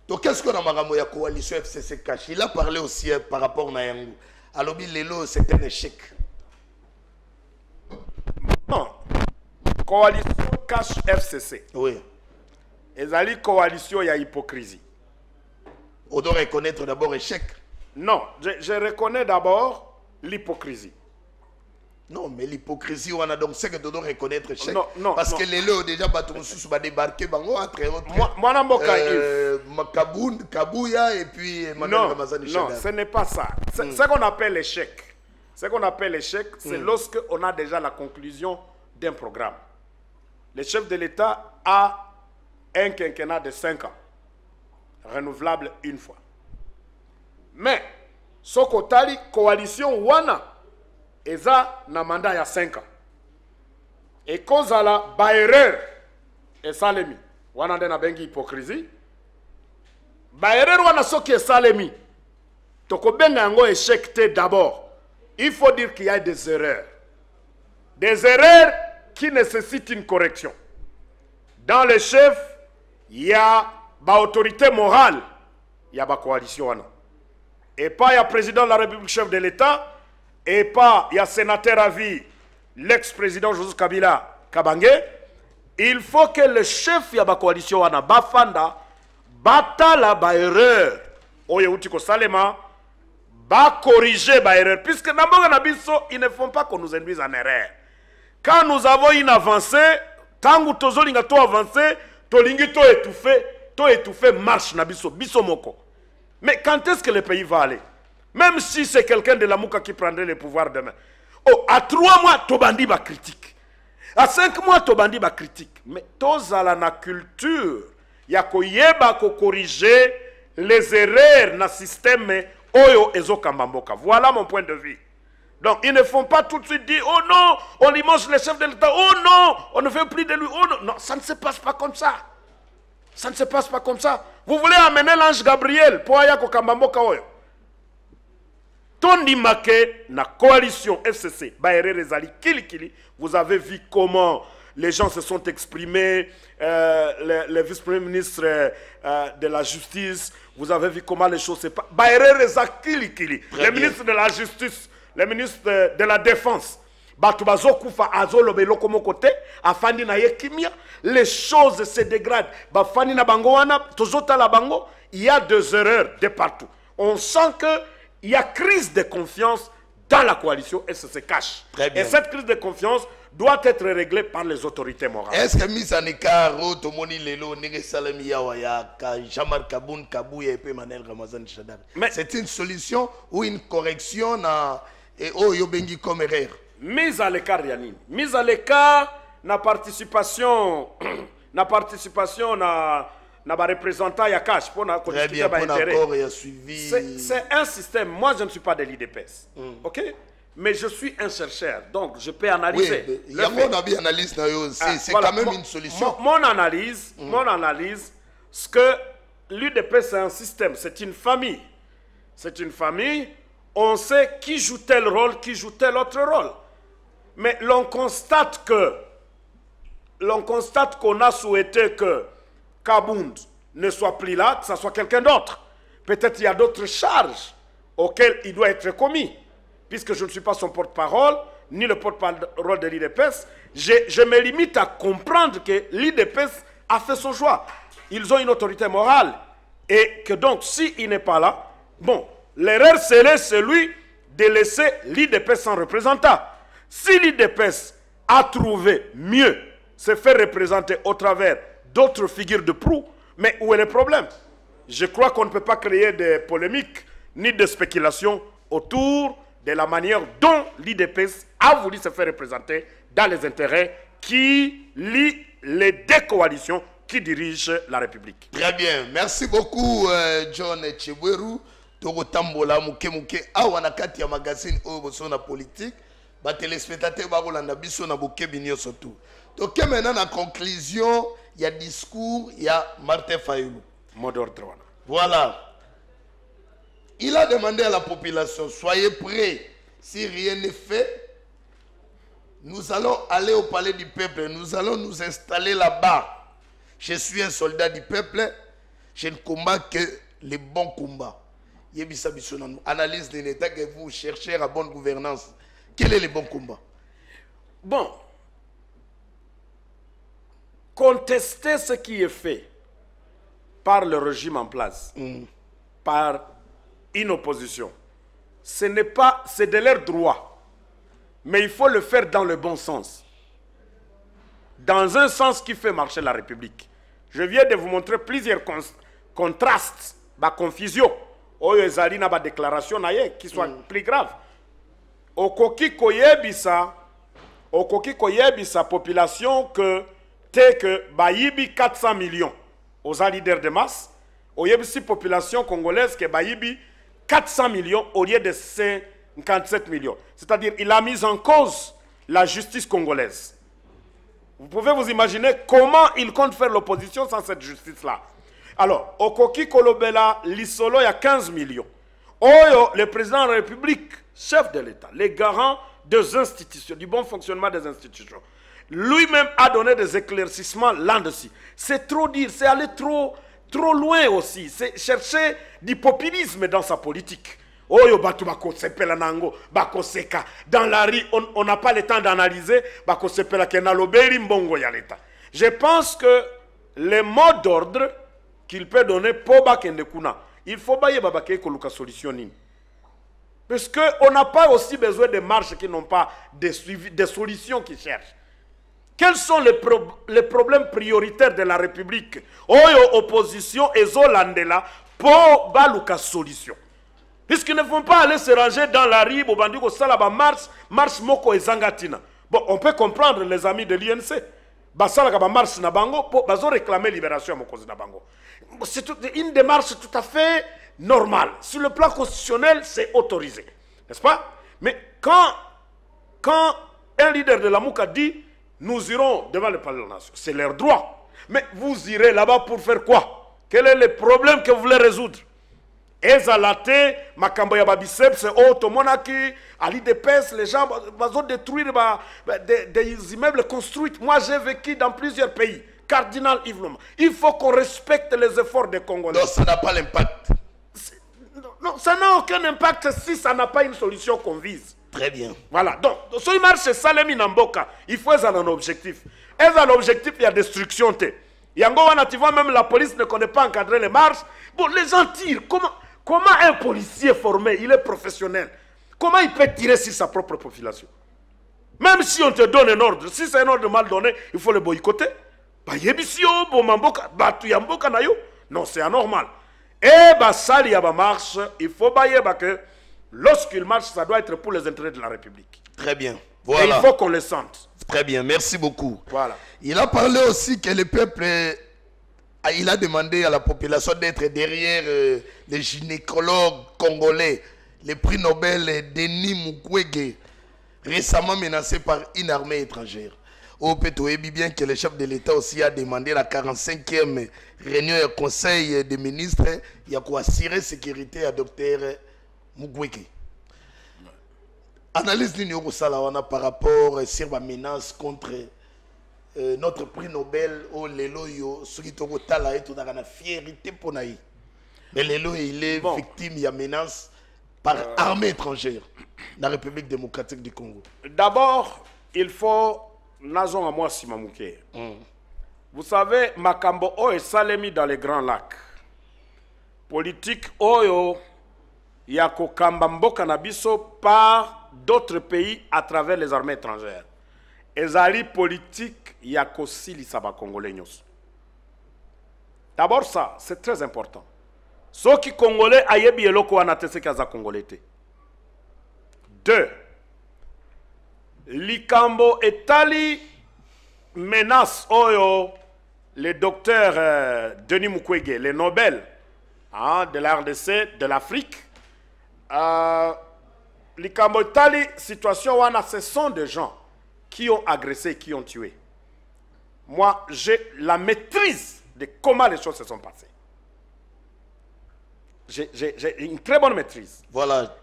Donc, qu'est-ce qu'on a marre la coalition FCC cache? Il a parlé aussi par rapport à Nayango. Alors, Lelo, c'est un échec. Non. Coalition cache FCC. Oui. Et la coalition, il y a hypocrisie. On doit reconnaître d'abord l'échec. Non, je reconnais d'abord l'hypocrisie. Non, mais l'hypocrisie, on a donc c'est que tu dois reconnaître l'échec. Non, parce non. que les lots, déjà, tu vas débarquer, entre autres. Moi, Kabouya et puis non, ce n'est pas ça. Ce qu'on appelle l'échec. Ce qu'on appelle l'échec, c'est lorsque on a déjà la conclusion d'un programme. Le chef de l'État a un quinquennat de 5 ans, renouvelable une fois. Mais, ce que coalition Wana, eza na mandat ya 5 ans. Et kozala ba erreur esalemi. Wana nde na bengi hypocrisie. Ba erreur wana soki esalemi. Toko benga yango échec te d'abord. Il faut dire qu'il y a des erreurs. Des erreurs qui nécessitent une correction. Dans le chef, il y a ba autorité morale, il y a ba coalition wana. Et pas il y a président de la République, chef de l'État. Et pas, il y a sénateur à vie, l'ex-président Joseph Kabila Kabange. Il faut que le chef de la coalition wana bafanda batala ba erreur oye utiko salema ba corriger ba erreur puisque n'abonga na biso ils ne font pas qu'on nous induise en erreur. Quand nous avons une avancée, tangu tozolinga to avancer, tolingi to étouffer marche na biso moko. Mais quand est-ce que le pays va aller? Même si c'est quelqu'un de la Mouka qui prendrait le pouvoir demain. Oh, à 3 mois, Tobandi va critique. À 5 mois, Tobandi va critique. Mais tous à la culture, il y a ko corriger les erreurs dans le système Oyo Ezo Kambamboka. Voilà mon point de vue. Donc, ils ne font pas tout de suite dire, oh non, on lui mange le chef de l'État, oh non, on ne veut plus de lui, oh non. Non, ça ne se passe pas comme ça. Ça ne se passe pas comme ça. Vous voulez amener l'ange Gabriel pour Ayako Kambamboka Oyo. Tondi Make, na coalition FCC, Baere Rezali, Kili, vous avez vu comment les gens se sont exprimés, le vice-premier ministre de la Justice, vous avez vu comment les choses se passent. Baere Reza Kili, le ministre de la Justice, le ministre de la Défense, les choses se dégradent. Il y a des erreurs de partout. On sent qu'il y a crise de confiance dans la coalition et ça se cache. Et cette crise de confiance doit être réglée par les autorités morales. Est-ce que mise en écart, c'est une solution ou une correction et Bengi comme erreur? Mise à l'écart, Yanine. Mise à l'écart, na participation, na représentant Yakash pour na discuter d'intérêt. C'est un système. Moi, je ne suis pas de l'IDPS. Ok? Mais je suis un chercheur, donc je peux analyser. Oui, il y a mon avis analyse, c'est quand même une solution. Mon analyse, c'est que l'UDPS c'est un système, c'est une famille. C'est une famille. On sait qui joue tel rôle, qui joue tel autre rôle. Mais l'on constate qu'on a souhaité que Kabound ne soit plus là, que ce soit quelqu'un d'autre. Peut-être il y a d'autres charges auxquelles il doit être commis. Puisque je ne suis pas son porte-parole, ni le porte-parole de l'IDPS, je me limite à comprendre que l'IDPS a fait son choix. Ils ont une autorité morale. Et que donc, s'il n'est pas là, bon, l'erreur serait celui de laisser l'IDPS sans représentant. Si l'IDPS a trouvé mieux se faire représenter au travers d'autres figures de proue, mais où est le problème? Je crois qu'on ne peut pas créer de polémiques ni de spéculations autour de la manière dont l'IDPS a voulu se faire représenter dans les intérêts qui lient les deux coalitions qui dirigent la République. Très bien. Merci beaucoup, John Chebweru. Togotambola muke awanakati ya magazine oyo na politique. Ba téléspectateurs ba kolanda biso na bokebi nyonso tout. Donc maintenant la conclusion, il y a discours, il y a Martin Fayulu. Mot d'ordre. Voilà. Il a demandé à la population, soyez prêts, si rien n'est fait, nous allons aller au palais du peuple, nous allons nous installer là-bas. Je suis un soldat du peuple, je ne combats que les bons combats. Analyse de l'État que vous cherchez à bonne gouvernance. Quel est le bon combat? Bon, contester ce qui est fait par le régime en place, par une opposition, c'est de leur droit, mais il faut le faire dans le bon sens, dans un sens qui fait marcher la République. Je viens de vous montrer plusieurs contrastes, confusion. Oyo ezali na ba déclaration na ye qui soit plus grave. Okoki koyebisa population que bayibi 400 millions aux leaders de masse, oyebisi population congolaise que bayibi 400 millions au lieu de 57 millions. C'est-à-dire il a mis en cause la justice congolaise. Vous pouvez vous imaginer comment il compte faire l'opposition sans cette justice-là. Alors, Okoki Kolobela, l'Isolo, il y a 15 millions. Oyo, le président de la République, chef de l'État, les garants des institutions, du bon fonctionnement des institutions, lui-même a donné des éclaircissements là-dessus. C'est trop dire, c'est aller trop loin aussi. C'est chercher du populisme dans sa politique. Oyo batu bako sepela nango, bako seka. Dans la rue, on n'a pas le temps d'analyser, bako sepela kenaloberi mbongo ya l'État. Je pense que les mots d'ordre qu'il peut donner pour Bakendekuna, il faut bailler babake koluka solutionner. Parce qu'on n'a pas aussi besoin de marches qui n'ont pas de suivi, des solutions qui cherchent. Quels sont les problèmes prioritaires de la République? Oyo opposition et Zolandela pour baluka solution. Puisqu'ils ne vont pas aller se ranger dans la rue, Bobandiko Salaba marche Moko et Zangatina. Bon, on peut comprendre les amis de l'INC. Basalaka marche Nabango, bazo réclamer libération Mokozi Nabango. C'est une démarche tout à fait normale. Sur le plan constitutionnel, c'est autorisé. N'est-ce pas? Mais quand un leader de la Mouka dit nous irons devant le palais de la nation, c'est leur droit. Mais vous irez là-bas pour faire quoi? Quel est le problème que vous voulez résoudre? Ezalate, Makambo ya biceps, Monaki, Ali de Pes, les gens vont détruire des immeubles construits. Moi, j'ai vécu dans plusieurs pays. Cardinal Yves Loma. Il faut qu'on respecte les efforts des Congolais. Donc, ça n'a pas l'impact. Non, ça n'a aucun impact si ça n'a pas une solution qu'on vise. Très bien. Voilà. Donc, ce qui marche, c'est Salemi Namboka. Il faut avoir un objectif. Et un objectif, il y a destruction. Yango, tu vois, même la police ne connaît pas encadrer les marches. Bon, les gens tirent. Comment un policier formé, il est professionnel, comment il peut tirer sur sa propre population? Même si on te donne un ordre, si c'est un ordre mal donné, il faut le boycotter. Non, c'est anormal. Et Sali Yaba marche, il faut que lorsqu'il marche, ça doit être pour les intérêts de la République. Très bien. Voilà. Et il faut qu'on le sente. Très bien, merci beaucoup. Voilà. Il a parlé aussi que le peuple... Il a demandé à la population d'être derrière les gynécologues congolais. Le prix Nobel Denis Mukwege, récemment menacé par une armée étrangère. Au Pétoé, bien que le chef de l'État aussi a demandé la 45e réunion du Conseil des ministres, il y a quoi assurer sécurité à docteur Mukwege. Analyse d'une Salawana par rapport sur la menace contre notre prix Nobel au Leloyo, ce qui est la fierté pour naï. Mais Lelo, il est victime de menace par armée étrangère dans la République démocratique du Congo. D'abord, il faut Nazon à moi Simamouké. Vous savez, Makambo O est Salemi dans les Grands Lacs. Politique Oyo Yako Kambambo Kanabiso par d'autres pays à travers les armées étrangères. Ezali politique Yako Sili Saba Congolais. D'abord ça, c'est très important. Ceux qui Congolais ayebi eloko anatese kaza Congolais. Deux, Likambo etali menace oyo le docteur Denis Mukwege, le Nobel de la RDC, de l'Afrique. Likambo etali situation wana, ce sont des gens qui ont agressé, qui ont tué. Moi, j'ai la maîtrise de comment les choses se sont passées. J'ai une très bonne maîtrise. Voilà.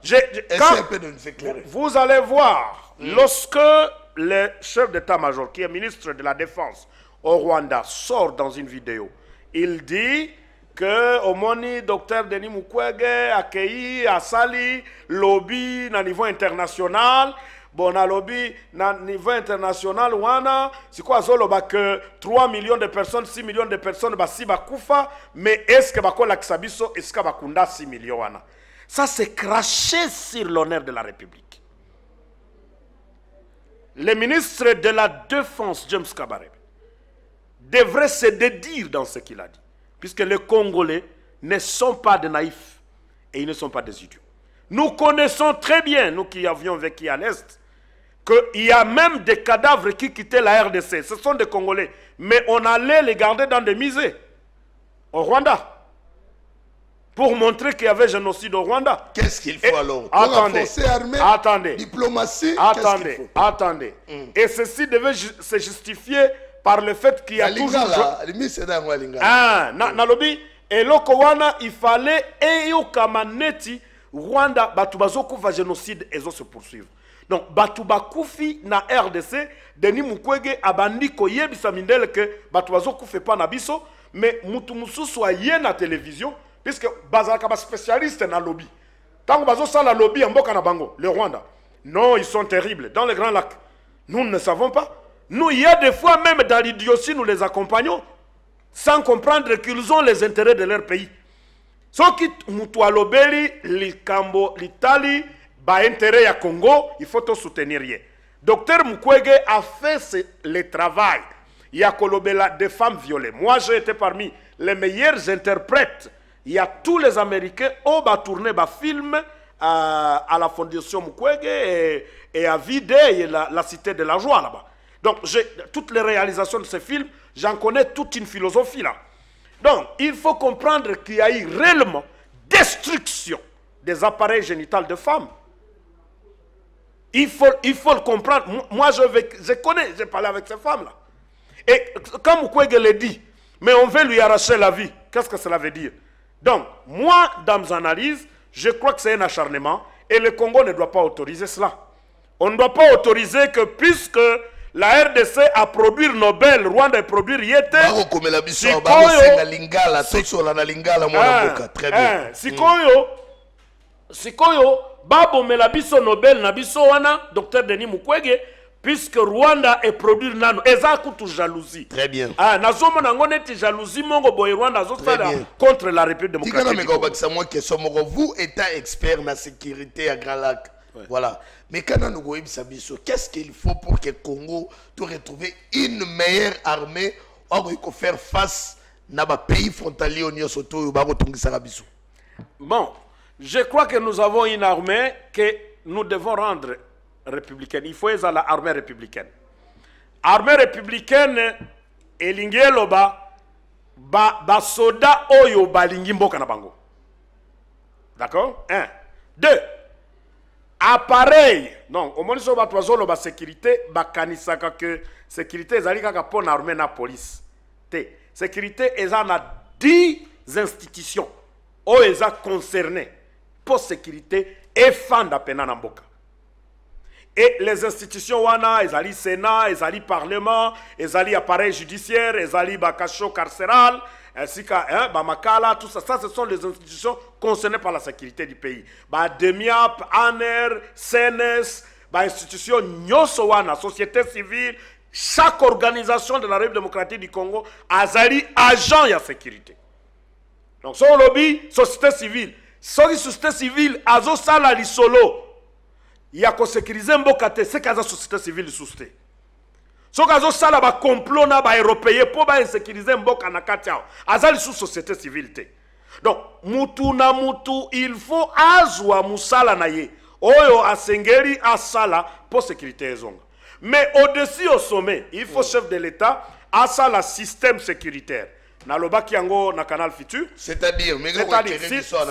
Vous allez voir, lorsque le chef d'état-major, qui est ministre de la Défense au Rwanda, sort dans une vidéo, il dit que au moni docteur Denis Mukwege accueilli à Sali, lobby à niveau international. Bon, à lobby, à niveau international, c'est quoi que 3 millions de personnes, 6 millions de personnes, si bakoufa, mais est-ce que bako l'aksabiso, est-ce que bakunda 6 millions ça, c'est cracher sur l'honneur de la République. Le ministre de la Défense, James Kabarebe, devrait se dédire dans ce qu'il a dit, puisque les Congolais ne sont pas des naïfs et ils ne sont pas des idiots. Nous connaissons très bien, nous qui avions vécu à l'Est, qu'il y a même des cadavres qui quittaient la RDC. Ce sont des Congolais. Mais on allait les garder dans des musées au Rwanda pour montrer qu'il y avait génocide au Rwanda. Qu'est-ce qu'il faut alors? Attendez. Diplomatie. Attendez. Et ceci devait se justifier par le fait qu'il y a toujours... Nalobi, et l'Okowana, il fallait Eyokamaneti, Rwanda, Batubazo Koufa génocide, et se poursuivre. Donc, Batuba Koufi na RDC, Denis Mukwege abandi koyebi samindele que Batubazo Koufe pas nabiso, mais Moutoumousou soit yé na télévision, puisque Bazaka ba spécialiste na lobby. Tant que Bazo ça la lobby en Boka na Bango, le Rwanda. Non, ils sont terribles. Dans les Grands Lacs, nous ne savons pas. Nous, il y a des fois, même dans l'idiotie, nous les accompagnons, sans comprendre qu'ils ont les intérêts de leur pays. Ce qui Moutoualobeli, l'Ikambo, l'Italie, intérêt à Congo, il faut tout soutenir. Docteur Mukwege a fait le travail. Il y a des femmes violées. Moi, j'ai été parmi les meilleurs interprètes il y a tous les Américains qui ont tourné des films à la Fondation Mukwege et à Vide et la Cité de la Joie là-bas. Donc, toutes les réalisations de ces films, j'en connais toute une philosophie là. Donc, il faut comprendre qu'il y a eu réellement destruction des appareils génitaux de femmes. Il faut le comprendre. Moi, je connais, j'ai parlé avec ces femmes-là. Et quand Mukwege le dit, mais on veut lui arracher la vie, qu'est-ce que cela veut dire? Donc, moi, dans mes analyses, je crois que c'est un acharnement et le Congo ne doit pas autoriser cela. On ne doit pas autoriser que puisque la RDC a produit Nobel, Rwanda a produit Yete, Sikoyo, Babo Melabiso Nobel, Nabiso Wana, Dr Denis Mukwege, puisque Rwanda est produit Nano, Ezakutu jalousie. Très bien. Ah, Nazomo Nangoneti jalousie, Mongo Boy Rwanda, contre la République démocratique. Vous, État expert dans la sécurité à Grand Lac. Ouais. Voilà. Mais quand nous avons qu'est-ce qu'il faut pour que le Congo retrouve une meilleure armée pour faire face à pays frontalier au Nyosoto? Bon, je crois que nous avons une armée que nous devons rendre républicaine. Il faut être à l'armée républicaine. Armée républicaine, Elingieloba, soda oyo balingi mboka na bango. D'accord? 1. 2. Appareil. Donc, au moins, si on va la sécurité, bakanisaka que sécurité est allée pour l'armée na police. Sécurité est à 10 institutions où ils sont concernés pour sécurité et fan d'apena namboka. Et les institutions wana, ils allaient Sénat, ils allaient Parlement, ils allaient appareil judiciaire, ils allaient bakacho carcéral, ainsi que Bamakala, tout ça. Ça, ce sont les institutions concernées par la sécurité du pays. Demiap, ANER, CNS, institution Nyosowana, société civile, chaque organisation de la République démocratique du Congo, azali agent de sécurité. Donc, son lobby, société civile. Société civile, azo sala li solo. Il y a qu'on sécurise mbokate, c'est qu'à la société civile sousté. So kazo sala ba complot na ba européen pour ba insécuriser mboka na katiao. Azali sous société civile te. Donc mutu na mutu il faut azwa musala na ye. Oyo asengeri asala pour sécurité zonga. Mais au-dessus au sommet, il faut chef de l'État asala système sécuritaire. Na loba kiango na canal futur. C'est-à-dire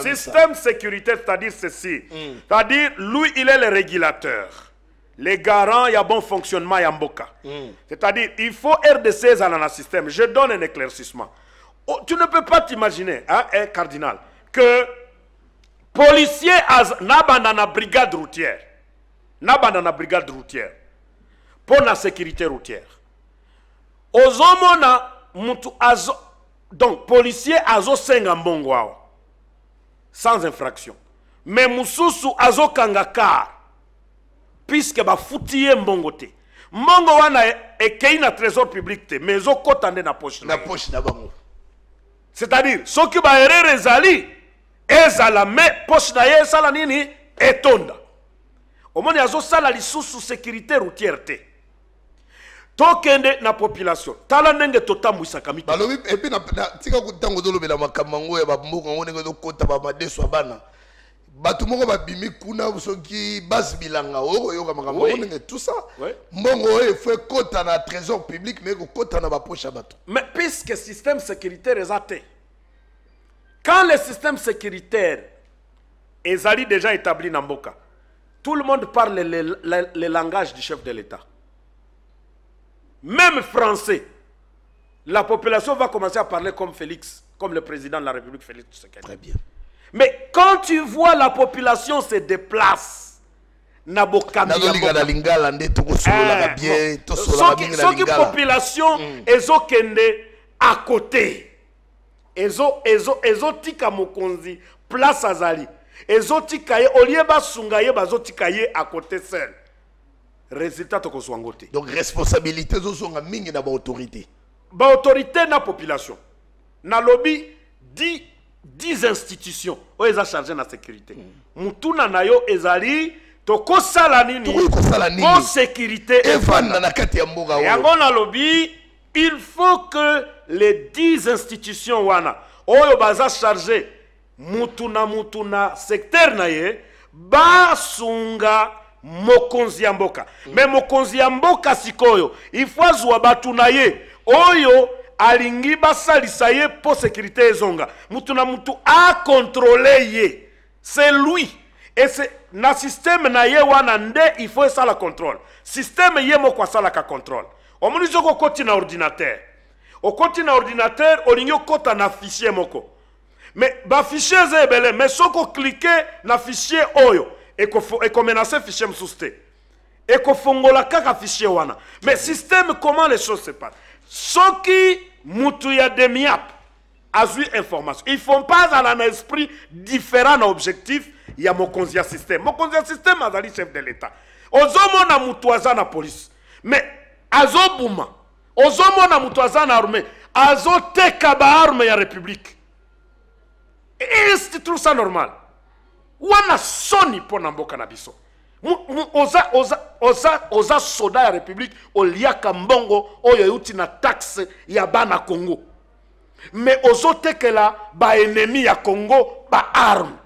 système sécuritaire, c'est-à-dire ceci. C'est-à-dire lui il est le régulateur. Les garants, il y a bon fonctionnement, il y a mboka. C'est-à-dire, il faut RDC dans le système. Je donne un éclaircissement. Oh, tu ne peux pas t'imaginer, hein, cardinal, que policier n'a pas dans la brigade routière. N'a pas dans la brigade routière. Pour la sécurité routière. Aux hommes, donc, policier azo senga mbongo sans infraction. Mais mususu azo kangakar. Puisque ba foutie mbongote. Mbongo wana ekei na trésor public te, mais zo kotande na poche. Na poche na bango. C'est-à-dire, ceux qui ba erreur ezali, ezala me poche na ye sala nini etonda. Omoni azo sala lisusu sécurité routière te. Tokende na population. Tala ndenge totambuisa kamite. Balobi et puis na tika kutango dolo bela makamango ya ba mboka ngone ngo kota ba madeso bana. Batumoko babimi kuna soki bas bilanga oyoka makambo ngone tout ça. Mbongo e fait kota na trésor public mais ko kota na ba poche bato. Mais puisque système sécuritaire est até. Quand le système sécuritaire est déjà établi dans Mboka, tout le monde parle le langage du chef de l'État. Même français, la population va commencer à parler comme Félix, comme le président de la République, Félix Tshisekedi. Très bien. Mais quand tu vois la population se déplace, la population est à côté. Ezotika mokonzi, place azali. Ezotika ye, olieba sungaye, bazotikaye à côté seul. Résultat tokoswangote. Donc responsabilité zozonga mingi na ba autorité. Ba autorité na population. Na lobby 10 institutions où ils ont chargé la sécurité. Mutuna na yo ezali tokosala nini? Pour sécurité et fana na kati ya mboga. Et on a lobby, il faut que les 10 institutions wana oyo baza chargé mutu na secteur na ye basunga mokonzi ya mboka. Me mokonzi ya mboka sikoyo ifwazwa batu na ye oyo alingi basalisa ye po sécurité ezonga. Mutu na mutu a contrôler ye. C'est lui. Et c'est na système na ye wana nde il faut ça la contrôle. Système ye moko sala ka contrôle. Omoni zoko koti na ordinateur. O koti na ordinateur olingi kota na fichier moko. Mais ba fichier zebele mais soko cliquer na fichier oyo et ko menacer fichier msuste. Et ko fongola kaka fichier wana. Mais système comment les choses se passent. Soki mutu ya demiap azui information. Ils font pas dans un esprit différent d'objectif. Il y a mokonzi ya système. Mokonzi ya système azali chef de l'État. Ozomona mutu aza na police. Mais azobuma. Ozomona mutu aza na armée. Azoteka ba arme ya république. Et tu trouves ça normal? Wana soni po na mboka na biso. Oza soda ya république oliaka mbongo oyo yuti na taxe ya bana Congo. Mais ozotekela ba ennemi ya Congo ba arme.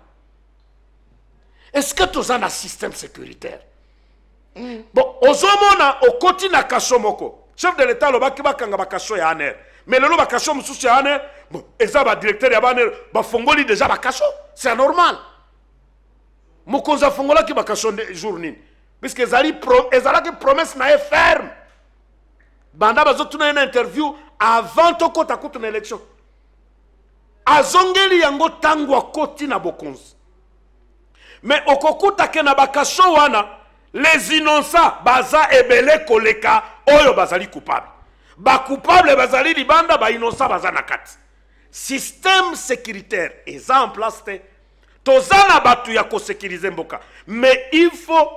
Est-ce que tu as un système sécuritaire? Bon, ozomona okoti na kasomoko. Chef de l'État lobaki bakanga bakaso ya aner. Mais le bakaso mususu ya aner, bon, eza ba directeur ya aner, ba fongoli déjà bakaso. C'est anormal. Mokonza fongola ki bakaso jour nini. Puisque ezalaki promesse na ferme. Banda bazotuna une interview avant tokota kutu na élection. Azongeli yango tango akoti na bokonzi. Mais okokuta ke na bakaso wana les innocents baza ebele koleka oyo bazali coupable. Ba coupable bazali libanda ba innocent baza na kati. Système sécuritaire est en place te. Tozana batu ya ko sécuriser mboka. Mais il faut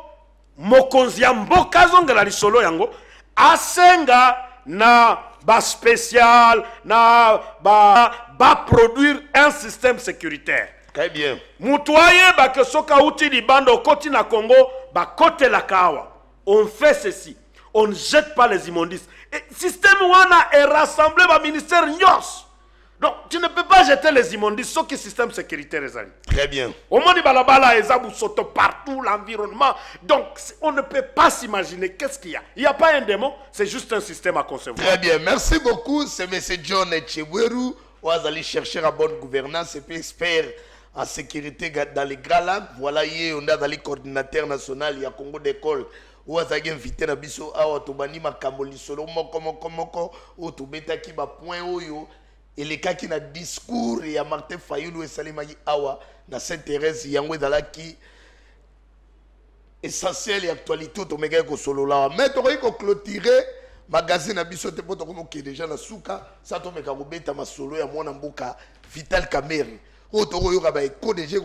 mokonzi ya mboka zongela lisolo yango asenga na ba spécial na ba produire un système sécuritaire. Très bien. Mutuaye bake soka uti libando koti na Congo ba kote la kawa. On fait ceci. On ne jette pas les immondices. Et système wana est rassemblé par ministère nyos. Donc tu ne peux pas jeter les immondices sauf que système sécuritaire est allé. Très bien. Au monde balabala ezabu soto partout l'environnement. Donc on ne peut pas s'imaginer qu'est-ce qu'il y a. Il n'y a pas un démon, c'est juste un système à concevoir. Très bien. Merci beaucoup. C'est M. John Etchebweru. On va aller chercher la bonne gouvernance et puis expert en sécurité dans les Grands Lacs. Voilà, on a dans les coordinateurs national, il y a Congo d'école. Où on a invité na biso awa tobani makambo lisolo moko o tobeta ki ba point oyo et les cas qui na discours ya Martin Fayulu et Salima awa na Sainte-Thérèse yango ezalaki essentiel et actualité to meka ko solo la mais to ko clôturer magazine na biso te poto ko ke déjà na suka ça to meka ko beta masolo ya mwana mboka Vital Kamerhe. Autour déjà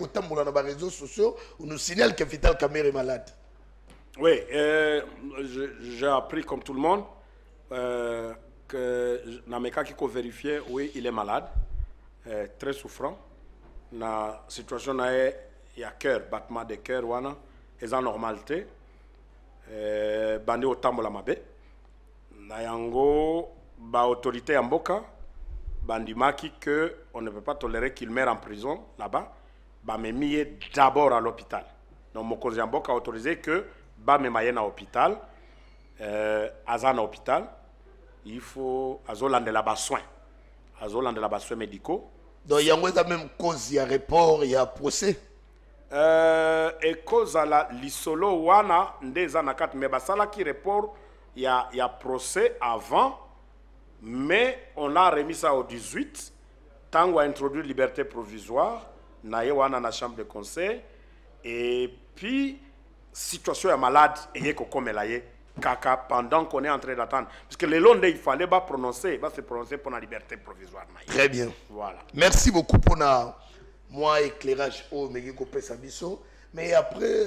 na ba réseaux sociaux, on nous signale que Vital Kamerhe est malade. Oui, j'ai appris comme tout le monde que Nameka qui vérifié, oui, il est malade, très souffrant. La situation il y a cœur, battement de cœur, et en normalité, bandé au tambola mabe. Na yango ba autorité en Mboka. Bandimaki que on ne peut pas tolérer qu'il meure en prison là-bas, bah me mis d'abord à l'hôpital. Donc mon cousin Mboka a autorisé que bah me maille à l'hôpital, azan à l'hôpital, il faut azoland de là-bas soins, azoland de là-bas soins médicaux. Donc il y a même cause, il y a report, il y a procès. Et cause à la lisolo wana ndeza na kat mais basala qui report, il y a procès avant. Mais on a remis ça au 18, tant qu'on a introduit liberté provisoire, on a na chambre de conseil, et puis, situation est malade, et comme elle est, kaka, pendant qu'on est en train d'attendre. Parce que le long il fallait pas se prononcer pour la liberté provisoire. Très bien. Voilà. Merci beaucoup pour moi éclairage au Megiko Pesabiso. Mais après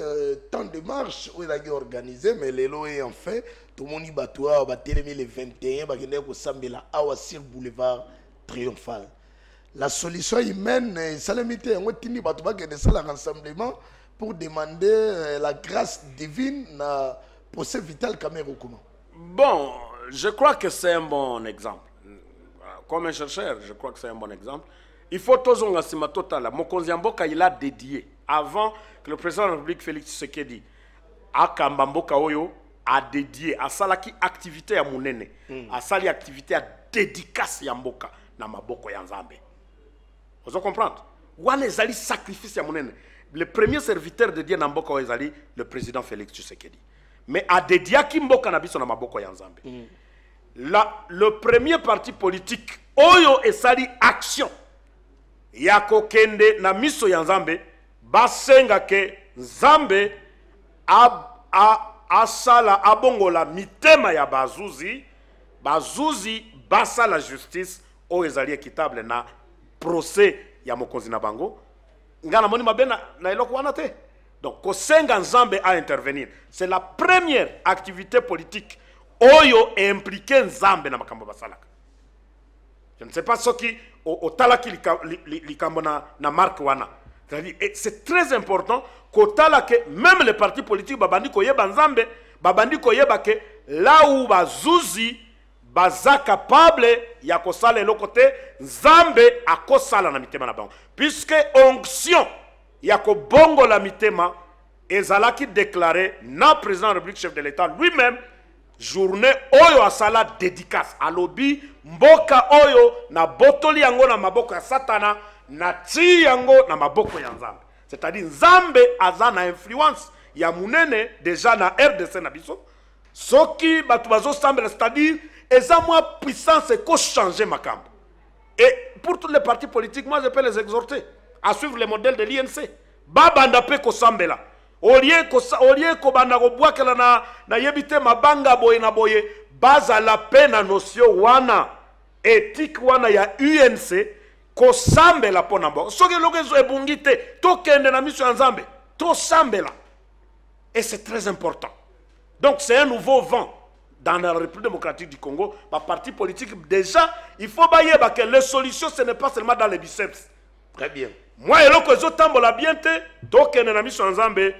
tant de marches, on a organisé, mais les lois est en fait. Tout le monde y va télémer les 21, sur boulevard Triomphal. La solution humaine, c'est un rassemblement pour demander la grâce divine na procès Vital Kamerhe. Bon, je crois que c'est un bon exemple. Comme un chercheur, je crois que c'est un bon exemple. il faut tozonga sima totala mokonzi ya mboka il a dédié avant que le président de la République Félix Tshisekedi akamba mboka oyo a dédié asalaki activité ya munene asali activité ya dédicace ya mboka na maboko ya Nzambe. Vous comprendre? Wana ezali sacrifice ya munene. Le premier serviteur de Dieu na mboka oyo ezali le président Félix Tshisekedi. Mais a dédié ki mboka na biso na maboko ya Nzambe. Le premier parti politique oyo esali action ya kokende na miso ya Nzambe basenga ke Nzambe asala abongola mitema ya bazuzi basa la justice oyo ezali équitable na procès ya mokonzi na bango ngana moni mabena na eloko wana te. Donc kosenga Nzambe à intervenir, c'est la première activité politique oyo impliqué Nzambe na makambo basalaka. Je ne sais pas ce qui au talaki likambo na marque wana. C'est très important kotala que même les partis politiques babandi koyeba Nzambe, babandi koyeba que là où bazuzi baza capable ya kosala eloko te Nzambe akosala na mitema na bango. Puisque onction ya kobongo la mitema ezalaki déclaré na président de la République chef de l'État lui-même journée oyo asala dédicace alobi mboka oyo na botoli yango na maboko ya satana na ti yango na maboko ya Nzambe. C'est-à-dire Nzambe aza na influence ya munene déjà na RDC na biso soki batu bazo sambela, c'est-à-dire eza moi puissance ko changer makambo. Et pour tous les partis politiques, moi je peux les exhorter à suivre le modèle de l'INC. Babanda pe ko sambela. Olie ko banda ko bwakela na yebite mabanga boye na boye baza la pena notion wana éthique wana ya UNC ko sambela pona mbo. Soki lokezo ebungite to kende na mission Nzambe to sambela. Et c'est très important. Donc c'est un nouveau vent dans la République démocratique du Congo, par parti politique, déjà, il faut que les solutions, ce n'est pas seulement dans les biceps. Très bien. Moi, je suis la biente, donc je suis en Zambé,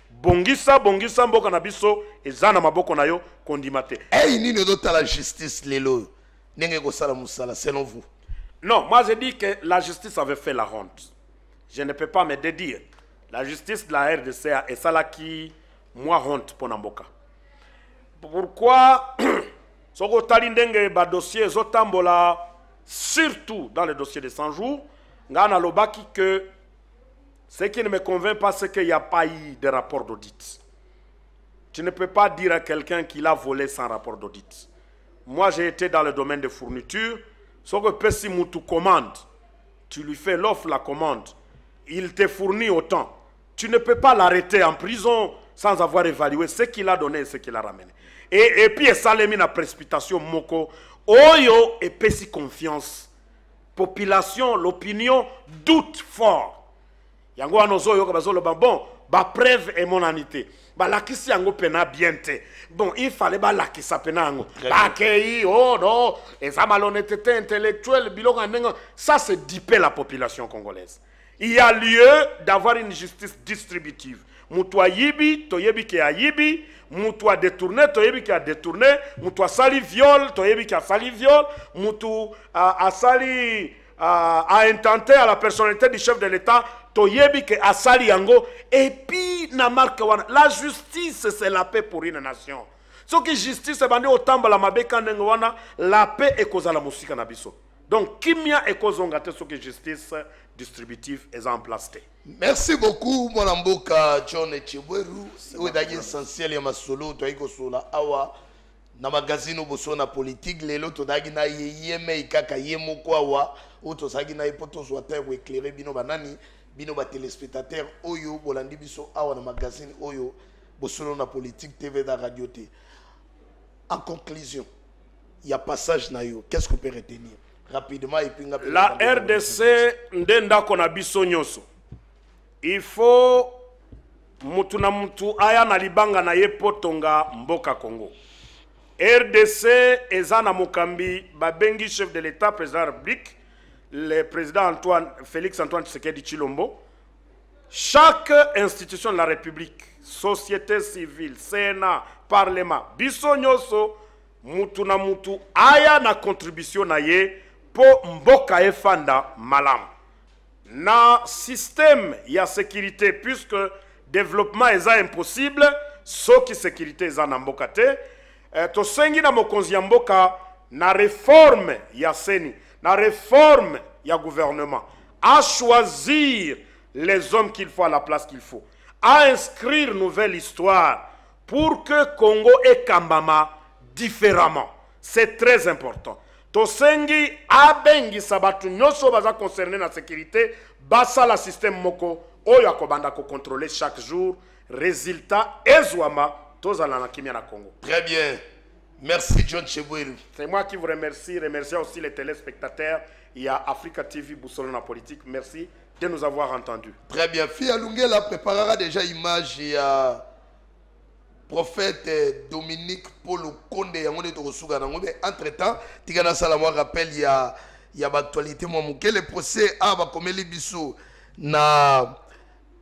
bongisa, mboka na biso, ezana maboko na yo, kondimate. Et il n'y a pas la justice, Lélo. Selon vous. Non, moi je dis que la justice avait fait la honte. Je ne peux pas me dédire. La justice de la RDC est ça qui, moi, honte pour Namboka. Pourquoi Soko talindenge ba dossier zotambola surtout dans le dossier de 100 jours, ngana lobaki que ce qui ne me convainc pas c'est qu'il n'y a pas eu de rapport d'audit. Tu ne peux pas dire à quelqu'un qu'il a volé sans rapport d'audit. Moi j'ai été dans le domaine des fournitures, Soko pesi mutu commande, tu lui fais l'offre, la commande, il te fournit autant. Tu ne peux pas l'arrêter en prison sans avoir évalué ce qu'il a donné et ce qu'il a ramené. Et puis, ça l'a mis dans la précipitation moko. Oyo et pesi confiance. Population, l'opinion doute fort. Yango anozo yo kabazo le bon, ba preuve et monanité. Ba la kisi yango pena biente. Bon, il fallait ba la kisa pena yango. Ba kei oh non, et ça malhonnêteté intellectuelle bilonga nenga, ça c'est diper la population congolaise. Il y a lieu d'avoir une justice distributive. Moutoua yibi, toyebi ki a yibi, moutoua détourné, toyebi ki a détourné, moutoua sali viol, toyebi ki a sali viol, moutou a sali a intenté à la personnalité du chef de l'État, toyebi ki a sali yango, et puis na marque wana. La justice c'est la paix pour une nation. Ce qui justice est bandé au tamba la mabeka wana, la paix est cause à la musique na biso. Donc, kimia est cause de ce que justice distributive est en place. Merci beaucoup, mon amboka John Echebweru. C'est essentiel ya masolo to iko sola awa na magazine boso na politique lelo to dagi na yeme ikaka yemo kwa wa oto sagi na ipoto soit pour éclairer bino banani bino ba téléspectateurs oyo bolandi biso awa na magazine oyo boso na politique TV da radio T. En conclusion, il y a passage na yo. Qu'est-ce qu'on peut retenir? Rapidement et puis la RDC ndenda kona biso nyoso. Il faut mutu na mutu aya na libanga na ye potonga mboka Congo. RDC ezana mokambi babengi chef de l'État, président de la République, le président Félix Antoine Tshisekedi Tshilombo. Chaque institution de la République, société civile, Sénat, Parlement, biso nyoso mutu na mutu aya na contribution na ye pour mboka efanda malam. Na système ya sécurité, puisque développement est impossible, sauf que sécurité est en mboka te, to sengi na mokonzi ya mboka na réforme ya seni, na réforme ya gouvernement, à choisir les hommes qu'il faut à la place qu'il faut, à inscrire nouvelle histoire pour que Congo et Kambama différemment. C'est très important. Tosengi abengi sabatu nyoso baza concerné na sécurité, basa la système moko oyo akobanda ko contrôler chaque jour. Résultat ezwama tozala na kimia na Congo. Très bien. Merci John Chebouérou. C'est moi qui vous remercie. Remercie aussi les téléspectateurs. Il y a Africa TV Boussolo na politique. Merci de nous avoir entendus. Très bien. Fia Lungela préparera déjà image et prophète Dominique Paul Konde. Entre-temps, Tigana Salamo rappelle il y a l'actualité. Le procès a comme Bisso na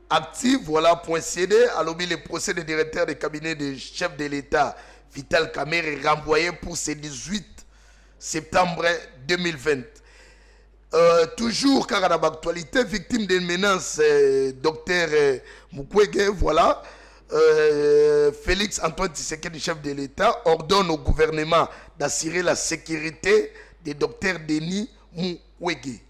actif. Voilà, point CD. Alors, le procès des directeurs des cabinets de chef de l'État Vital Kamerhe est renvoyé pour ce 18 septembre 2020. Toujours, car à l'actualité, victime d'une menace, docteur Mukwege, voilà, Félix Antoine Tshisekedi, chef de l'État, ordonne au gouvernement d'assurer la sécurité des docteurs Denis Mukwege.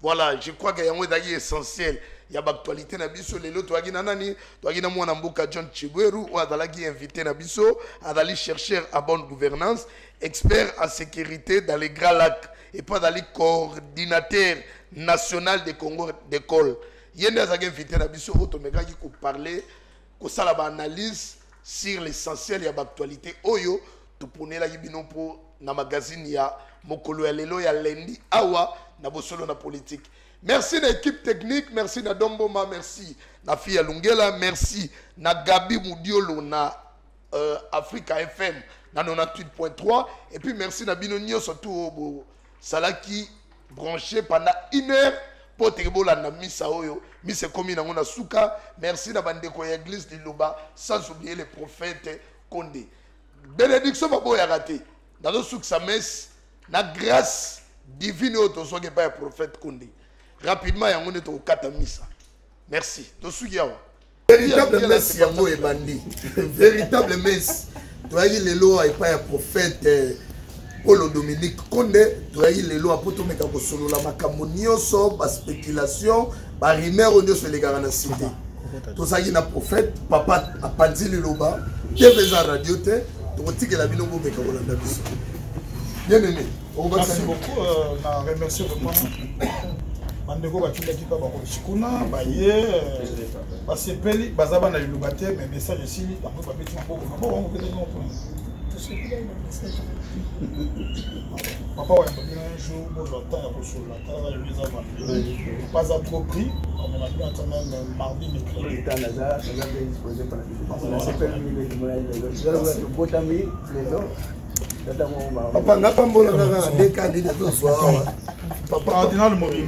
Voilà, je crois qu'il y a un d'ailleurs essentiel. Il y a l'actualité na biso lelo toagi nanani toagi na mwana mboka John Chibweru ou adalaki invité na biso adali chercheur à bonne gouvernance, expert en sécurité dans les Grands Lacs et pas dans les coordinateur national des Congo d'école. Yende azaki invité na biso otomekaki ko parler ko sala ba analyse sur l'essentiel ya l'actualité oyo to ponela yibino po na magazine ya mokolo ya lelo ya lundi awa na bosolo na politique. Merci à l'équipe technique, merci à Domboma, merci à Fia Lungela, merci à Gabi Moudiolo, na Africa FM, na 98.3, et puis merci à Binonio, surtout Salaki, branché pendant 1 heure, pour te la Misa Oyo, Misa Komi na Souka, merci à Bandeko Église de Loba, sans oublier les prophètes Kondé. Bénédiction va raté. Dans le souk sa messe, na grâce divine au to soke pas prophète Kondé. Rapidement, il y a un autre cas de missa. Merci. Véritable messe, Yango et Bandi. Véritable messe. Tu as eu les lois et pas un prophète Paul Dominique Konde. Tu as eu les lois pour tout mettre en solo la macamonio, so, la spéculation, par rumeur, on se les garantit. Tu as eu un prophète, papa a pandi le loba, tu as fait la radio, tu as dit que la binongo met en Hollande. Bien aimé. Merci beaucoup. On remercie vraiment. Mandeko bakilaki pa bakoshikuna baye basepeli bazaba na lubate mais message aussi bango babeti maboko maboko on peut non papa wa mbina un jour pour longtemps ya kosola tala ya les avant pas appris on a bien entendu mardi mercredi dans la disposé par la sepeli ni le botami les autres. Papa n'a pas bon à des candidats. Papa, on a le mobile.